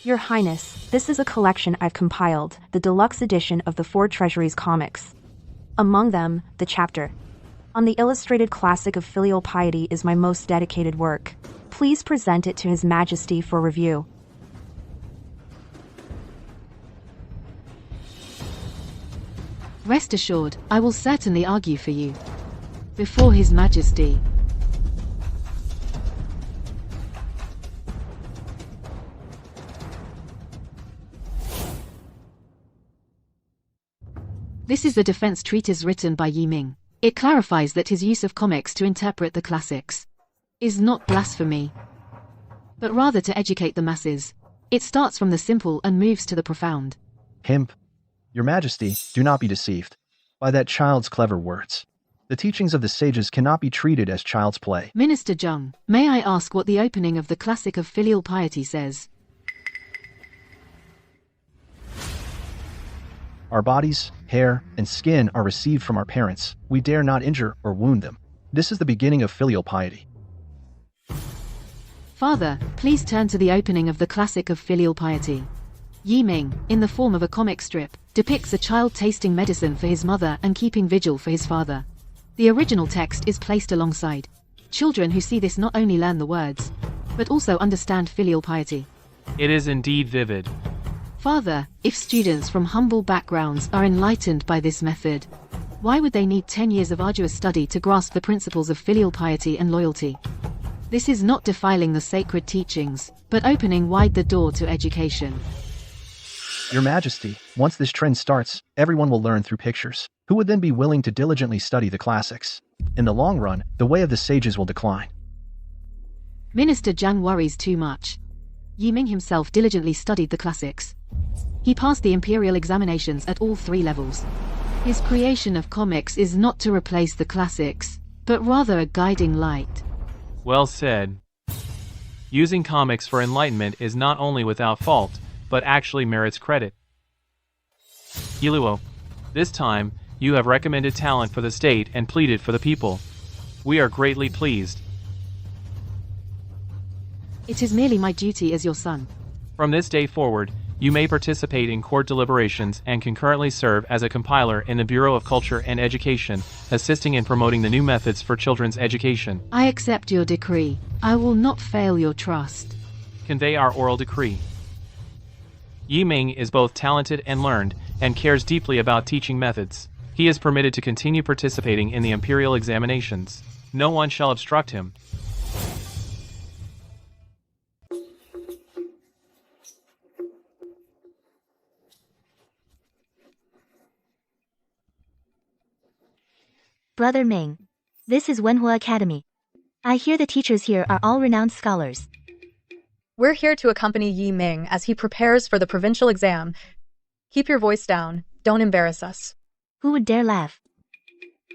Your Highness, this is a collection I've compiled, the deluxe edition of the 4 Treasuries comics. Among them, the chapter on the illustrated classic of filial piety is my most dedicated work. Please present it to His Majesty for review. Rest assured, I will certainly argue for you before His Majesty. This is the defense treatise written by Yi Ming. It clarifies that his use of comics to interpret the classics is not blasphemy, but rather to educate the masses. It starts from the simple and moves to the profound. Himp, Your Majesty, do not be deceived by that child's clever words. The teachings of the sages cannot be treated as child's play. Minister Zheng, may I ask what the opening of the classic of filial piety says? Our bodies, hair, and skin are received from our parents. We dare not injure or wound them. This is the beginning of filial piety. Father, please turn to the opening of the classic of filial piety. Yi Ming, in the form of a comic strip, depicts a child tasting medicine for his mother and keeping vigil for his father. The original text is placed alongside. Children who see this not only learn the words, but also understand filial piety. It is indeed vivid. Father, if students from humble backgrounds are enlightened by this method, why would they need 10 years of arduous study to grasp the principles of filial piety and loyalty? This is not defiling the sacred teachings, but opening wide the door to education. Your Majesty, once this trend starts, everyone will learn through pictures. Who would then be willing to diligently study the classics? In the long run, the way of the sages will decline. Minister Zhang worries too much. Yi Ming himself diligently studied the classics. He passed the imperial examinations at all 3 levels. His creation of comics is not to replace the classics, but rather a guiding light. Well said. Using comics for enlightenment is not only without fault, but actually merits credit. Yiluo, this time, you have recommended talent for the state and pleaded for the people. We are greatly pleased. It is merely my duty as your son. From this day forward, you may participate in court deliberations and concurrently serve as a compiler in the Bureau of Culture and Education, assisting in promoting the new methods for children's education. I accept your decree. I will not fail your trust. Convey our oral decree. Yi Ming is both talented and learned, and cares deeply about teaching methods. He is permitted to continue participating in the imperial examinations. No one shall obstruct him. Brother Ming, this is Wenhua Academy. I hear the teachers here are all renowned scholars. We're here to accompany Yi Ming as he prepares for the provincial exam. Keep your voice down. Don't embarrass us. Who would dare laugh?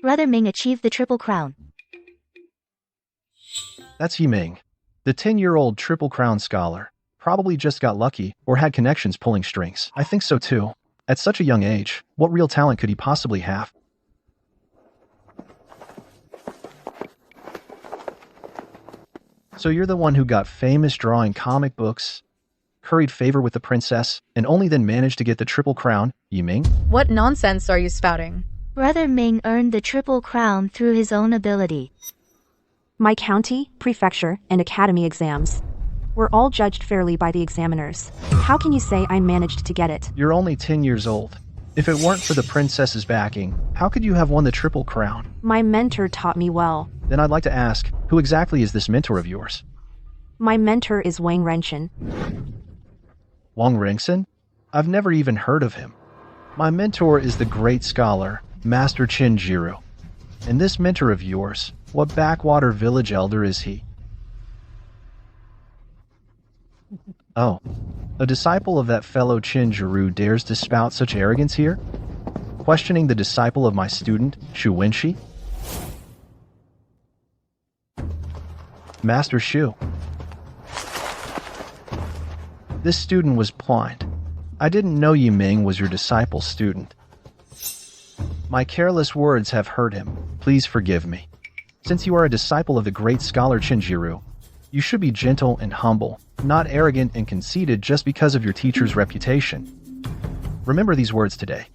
Brother Ming achieved the Triple Crown. That's Yi Ming, the 10-year-old Triple Crown scholar. Probably just got lucky or had connections pulling strings. I think so too. At such a young age, what real talent could he possibly have? So you're the one who got famous drawing comic books? curried favor with the princess, and only then managed to get the triple crown, Yiming? What nonsense are you spouting? Brother Ming earned the triple crown through his own ability. My county, prefecture, and academy exams were all judged fairly by the examiners. How can you say I managed to get it? You're only 10 years old. If it weren't for the princess's backing, how could you have won the triple crown? My mentor taught me well. Then I'd like to ask, who exactly is this mentor of yours? My mentor is Wang Renshin. Wang Rengsen? I've never even heard of him. My mentor is the great scholar, Master Qin Jiru. And this mentor of yours, what backwater village elder is he? Oh, a disciple of that fellow Qin Jiru dares to spout such arrogance here? Questioning the disciple of my student, Shu Wenshi? Master Shu. This student was blind. I didn't know Yiming was your disciple's student. My careless words have hurt him. Please forgive me. Since you are a disciple of the great scholar Qin Jiru, you should be gentle and humble, not arrogant and conceited just because of your teacher's reputation. Remember these words today.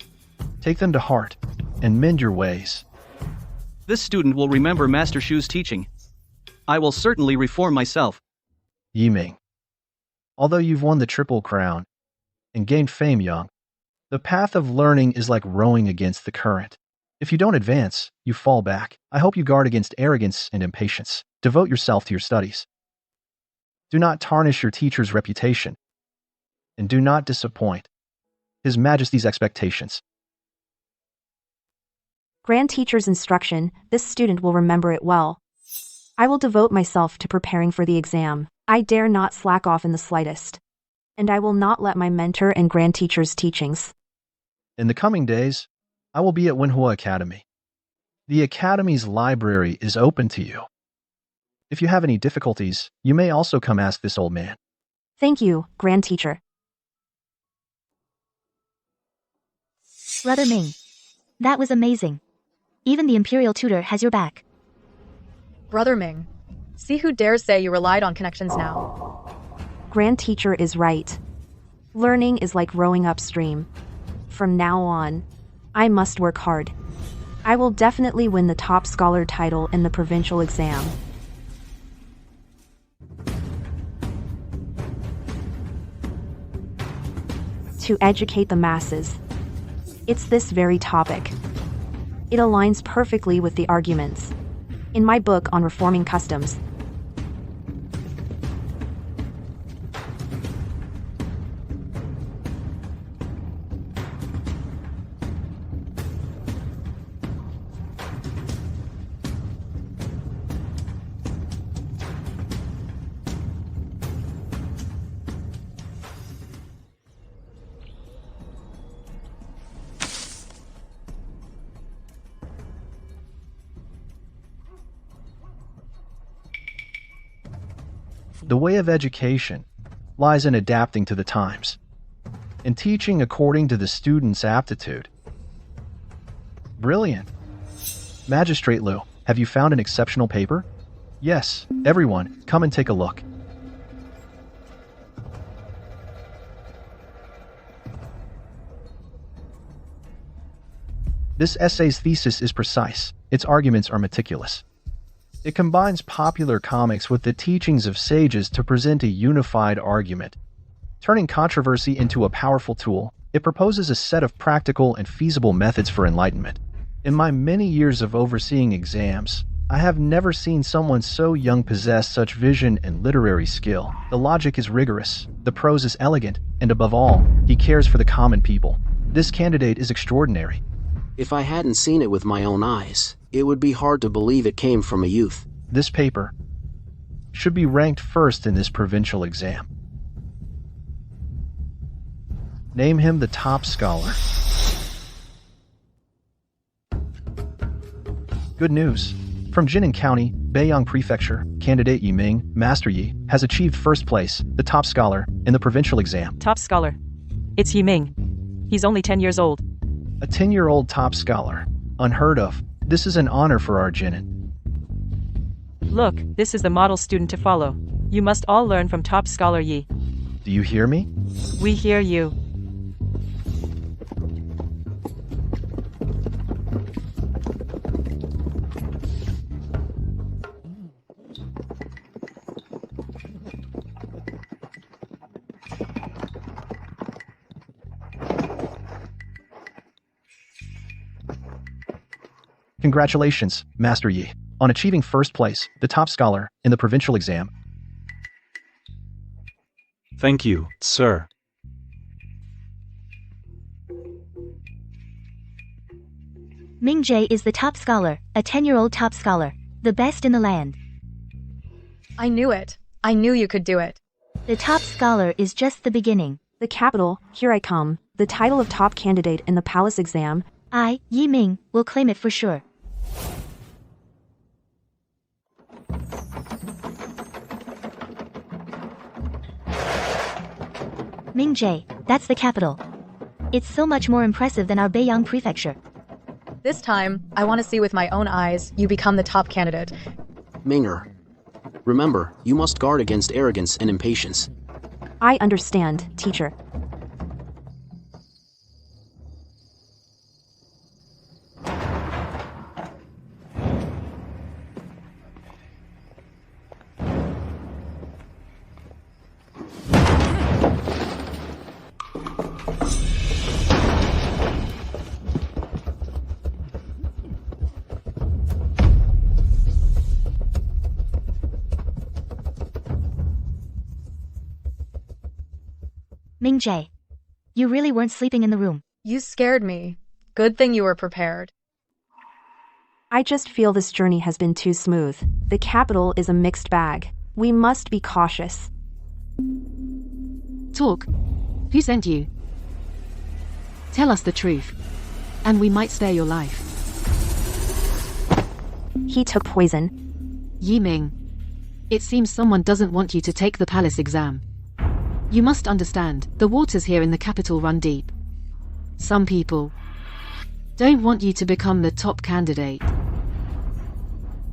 Take them to heart and mend your ways. This student will remember Master Shu's teaching. I will certainly reform myself. Yiming, although you've won the triple crown and gained fame young, the path of learning is like rowing against the current. If you don't advance, you fall back. I hope you guard against arrogance and impatience. Devote yourself to your studies. Do not tarnish your teacher's reputation, and do not disappoint His Majesty's expectations. Grand Teacher's instruction, this student will remember it well. I will devote myself to preparing for the exam. I dare not slack off in the slightest. And I will not let my mentor and Grand Teacher's teachings. In the coming days, I will be at Wenhua Academy. The Academy's library is open to you. If you have any difficulties, you may also come ask this old man. Thank you, Grand Teacher. Brother Ming. That was amazing. Even the Imperial Tutor has your back. Brother Ming, see who dares say you relied on connections now. Grand Teacher is right. Learning is like rowing upstream. From now on, I must work hard. I will definitely win the top scholar title in the provincial exam. To educate the masses. It's this very topic. It aligns perfectly with the arguments in my book on reforming customs. The way of education lies in adapting to the times and teaching according to the student's aptitude. Brilliant. Magistrate Liu, have you found an exceptional paper? Yes, everyone, come and take a look. This essay's thesis is precise. Its arguments are meticulous. It combines popular comics with the teachings of sages to present a unified argument. Turning controversy into a powerful tool, it proposes a set of practical and feasible methods for enlightenment. In my many years of overseeing exams, I have never seen someone so young possess such vision and literary skill. The logic is rigorous, the prose is elegant, and above all, he cares for the common people. This candidate is extraordinary. If I hadn't seen it with my own eyes, it would be hard to believe it came from a youth. This paper should be ranked first in this provincial exam. Name him the top scholar. Good news. From Jinan County, Beiyang Prefecture, candidate Yiming, Master Yi, has achieved first place, the top scholar, in the provincial exam. Top scholar. It's Yiming. He's only 10 years old. A 10-year-old top scholar. Unheard of. This is an honor for our Jinan. Look, this is the model student to follow. You must all learn from top scholar Yi. Do you hear me? We hear you. Congratulations, Master Yi, on achieving first place, the top scholar, in the provincial exam. Thank you, sir. Ming Jie is the top scholar, a 10-year-old top scholar, the best in the land. I knew it. I knew you could do it. The top scholar is just the beginning. The capital, here I come, the title of top candidate in the palace exam. I, Yi Ming, will claim it for sure. Ming Jie, that's the capital. It's so much more impressive than our Beiyang prefecture. This time, I want to see with my own eyes you become the top candidate. Minger. Remember, you must guard against arrogance and impatience. I understand, teacher. Ming Jie. You really weren't sleeping in the room. You scared me. Good thing you were prepared. I just feel this journey has been too smooth. The capital is a mixed bag. We must be cautious. Talk. Who sent you? Tell us the truth, and we might spare your life. He took poison. Yi Ming. It seems someone doesn't want you to take the palace exam. You must understand, the waters here in the capital run deep. Some people don't want you to become the top candidate.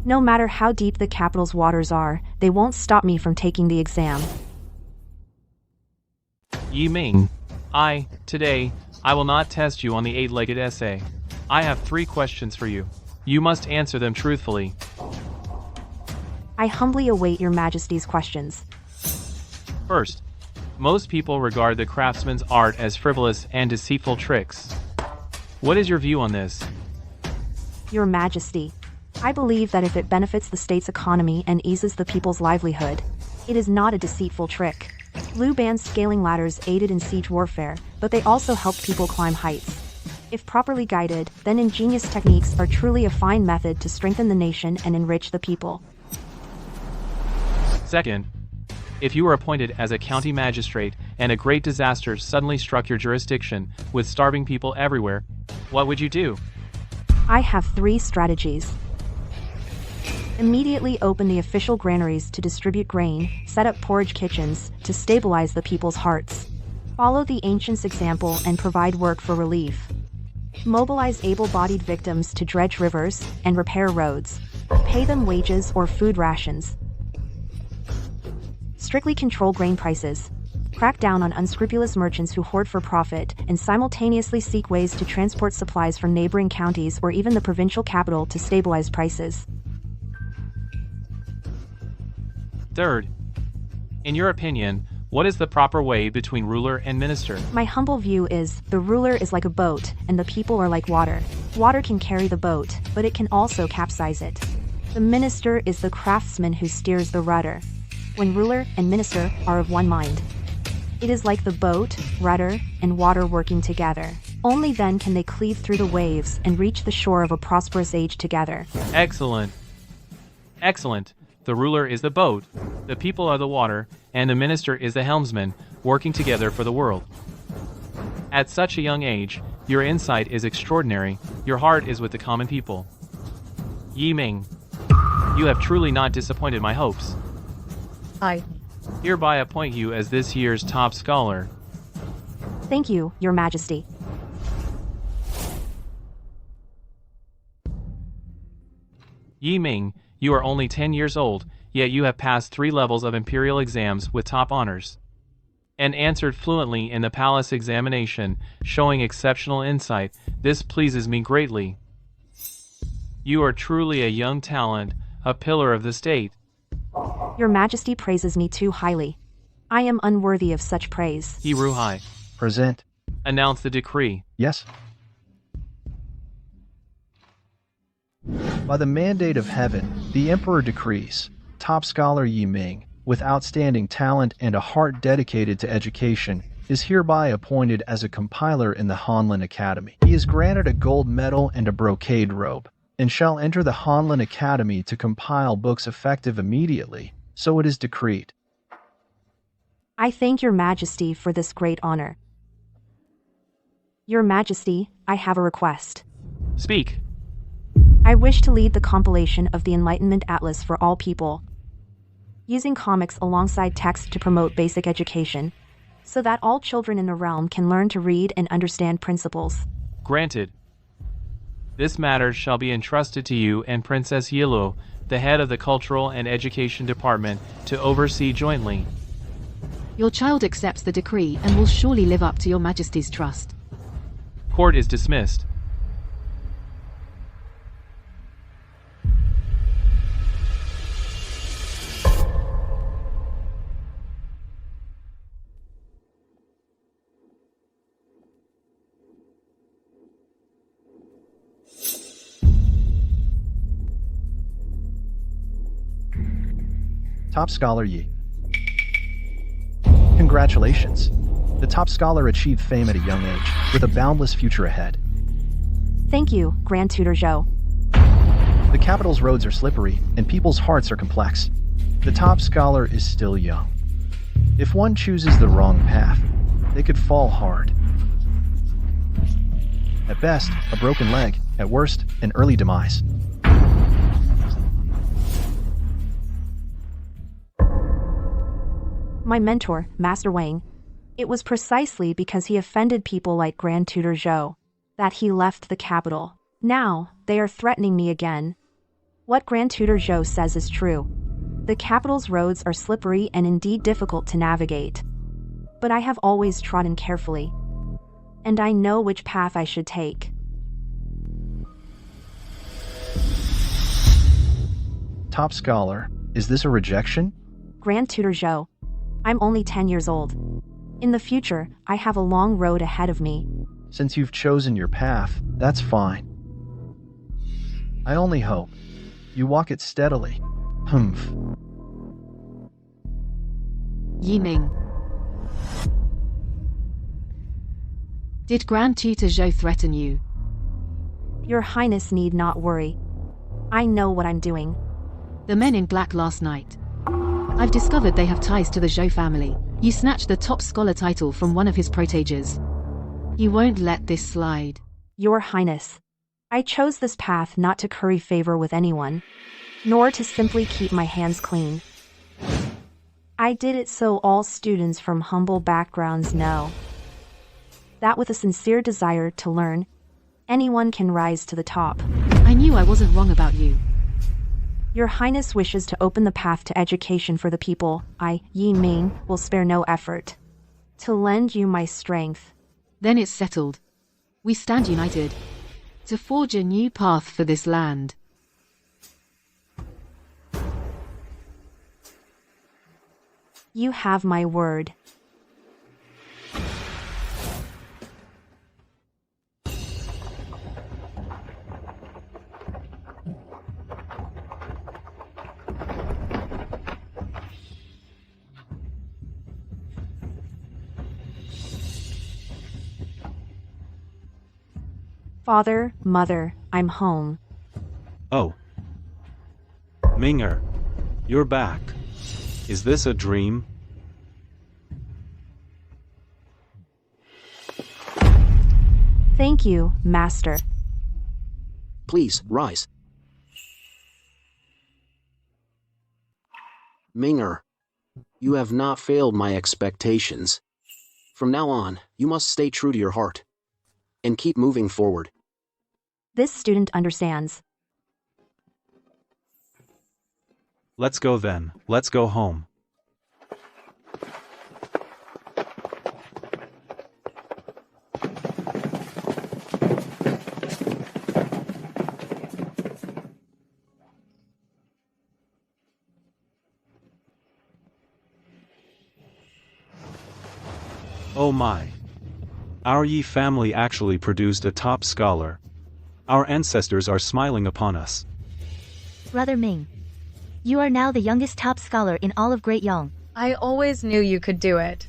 No matter how deep the capital's waters are, they won't stop me from taking the exam. Yi Ming. Today, I will not test you on the 8-legged essay. I have 3 questions for you. You must answer them truthfully. I humbly await your Majesty's questions. First, most people regard the craftsman's art as frivolous and deceitful tricks. What is your view on this? Your Majesty, I believe that if it benefits the state's economy and eases the people's livelihood, it is not a deceitful trick. Liu Ban's scaling ladders aided in siege warfare, but they also helped people climb heights. If properly guided, then ingenious techniques are truly a fine method to strengthen the nation and enrich the people. Second, if you were appointed as a county magistrate and a great disaster suddenly struck your jurisdiction with starving people everywhere, what would you do? I have 3 strategies. Immediately open the official granaries to distribute grain, set up porridge kitchens to stabilize the people's hearts. Follow the ancients' example and provide work for relief. Mobilize able-bodied victims to dredge rivers and repair roads. Pay them wages or food rations. Strictly control grain prices. Crack down on unscrupulous merchants who hoard for profit and simultaneously seek ways to transport supplies from neighboring counties or even the provincial capital to stabilize prices. Third, in your opinion, what is the proper way between ruler and minister? My humble view is, the ruler is like a boat, and the people are like water. Water can carry the boat, but it can also capsize it. The minister is the craftsman who steers the rudder. When ruler and minister are of one mind, it is like the boat, rudder, and water working together. Only then can they cleave through the waves and reach the shore of a prosperous age together. Excellent. Excellent. The ruler is the boat, the people are the water, and the minister is the helmsman, working together for the world. At such a young age, your insight is extraordinary, your heart is with the common people. Yi Ming, you have truly not disappointed my hopes. I hereby appoint you as this year's top scholar. Thank you, Your Majesty. Yi Ming, you are only 10 years old, yet you have passed 3 levels of imperial exams with top honors. and answered fluently in the palace examination, showing exceptional insight. This pleases me greatly. You are truly a young talent, a pillar of the state. Your Majesty praises me too highly. I am unworthy of such praise. Hiruhai. Present. Announce the decree. Yes. By the mandate of heaven, the Emperor decrees, top scholar Yi Ming, with outstanding talent and a heart dedicated to education, is hereby appointed as a compiler in the Hanlin Academy. He is granted a gold medal and a brocade robe, and shall enter the Hanlin Academy to compile books effective immediately, so it is decreed. I thank your Majesty for this great honor. Your Majesty, I have a request. Speak. I wish to lead the compilation of the Enlightenment Atlas for all people, using comics alongside text to promote basic education, so that all children in the realm can learn to read and understand principles. Granted. This matter shall be entrusted to you and Princess Yilu, the head of the Cultural and Education Department, to oversee jointly. Your child accepts the decree and will surely live up to your Majesty's trust. Court is dismissed. Top Scholar Yi. Congratulations. The top scholar achieved fame at a young age, with a boundless future ahead. Thank you, Grand Tutor Zhou. The capital's roads are slippery, and people's hearts are complex. The top scholar is still young. If one chooses the wrong path, they could fall hard. At best, a broken leg. At worst, an early demise. My mentor, Master Wang. It was precisely because he offended people like Grand Tutor Zhou that he left the capital. Now, they are threatening me again. What Grand Tutor Zhou says is true. The capital's roads are slippery and indeed difficult to navigate. But I have always trodden carefully, and I know which path I should take. Top scholar, is this a rejection? Grand Tutor Zhou. I'm only 10 years old. In the future, I have a long road ahead of me. Since you've chosen your path, that's fine. I only hope you walk it steadily. Humph. Yi Ming. Did Grand Tutor Zhou threaten you? Your Highness need not worry. I know what I'm doing. The men in black last night. I've discovered they have ties to the Zhou family. You snatched the top scholar title from one of his proteges. You won't let this slide. Your Highness, I chose this path not to curry favor with anyone, nor to simply keep my hands clean. I did it so all students from humble backgrounds know that with a sincere desire to learn, anyone can rise to the top. I knew I wasn't wrong about you. Your Highness wishes to open the path to education for the people. I, Yi Ming, will spare no effort to lend you my strength. Then it's settled. We stand united to forge a new path for this land. You have my word. Father, Mother, I'm home. Oh. Minger. You're back. Is this a dream? Thank you, Master. Please, rise. Minger, you have not failed my expectations. From now on, you must stay true to your heart and keep moving forward. This student understands. Let's go then. Let's go home. Oh my. Our Yi family actually produced a top scholar. Our ancestors are smiling upon us. Brother Ming. You are now the youngest top scholar in all of Great Yang. I always knew you could do it.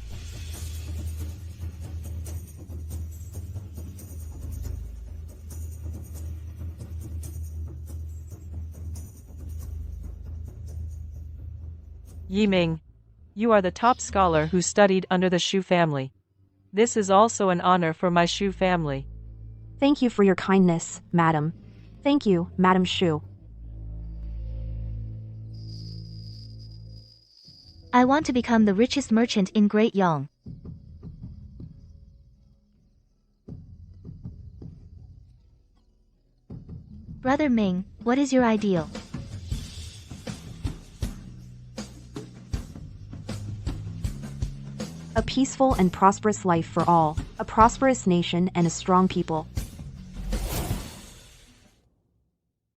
Yiming, you are the top scholar who studied under the Shu family. This is also an honor for my Shu family. Thank you for your kindness, madam. Thank you, Madam Shu. I want to become the richest merchant in Great Yang. Brother Ming, what is your ideal? A peaceful and prosperous life for all, a prosperous nation and a strong people.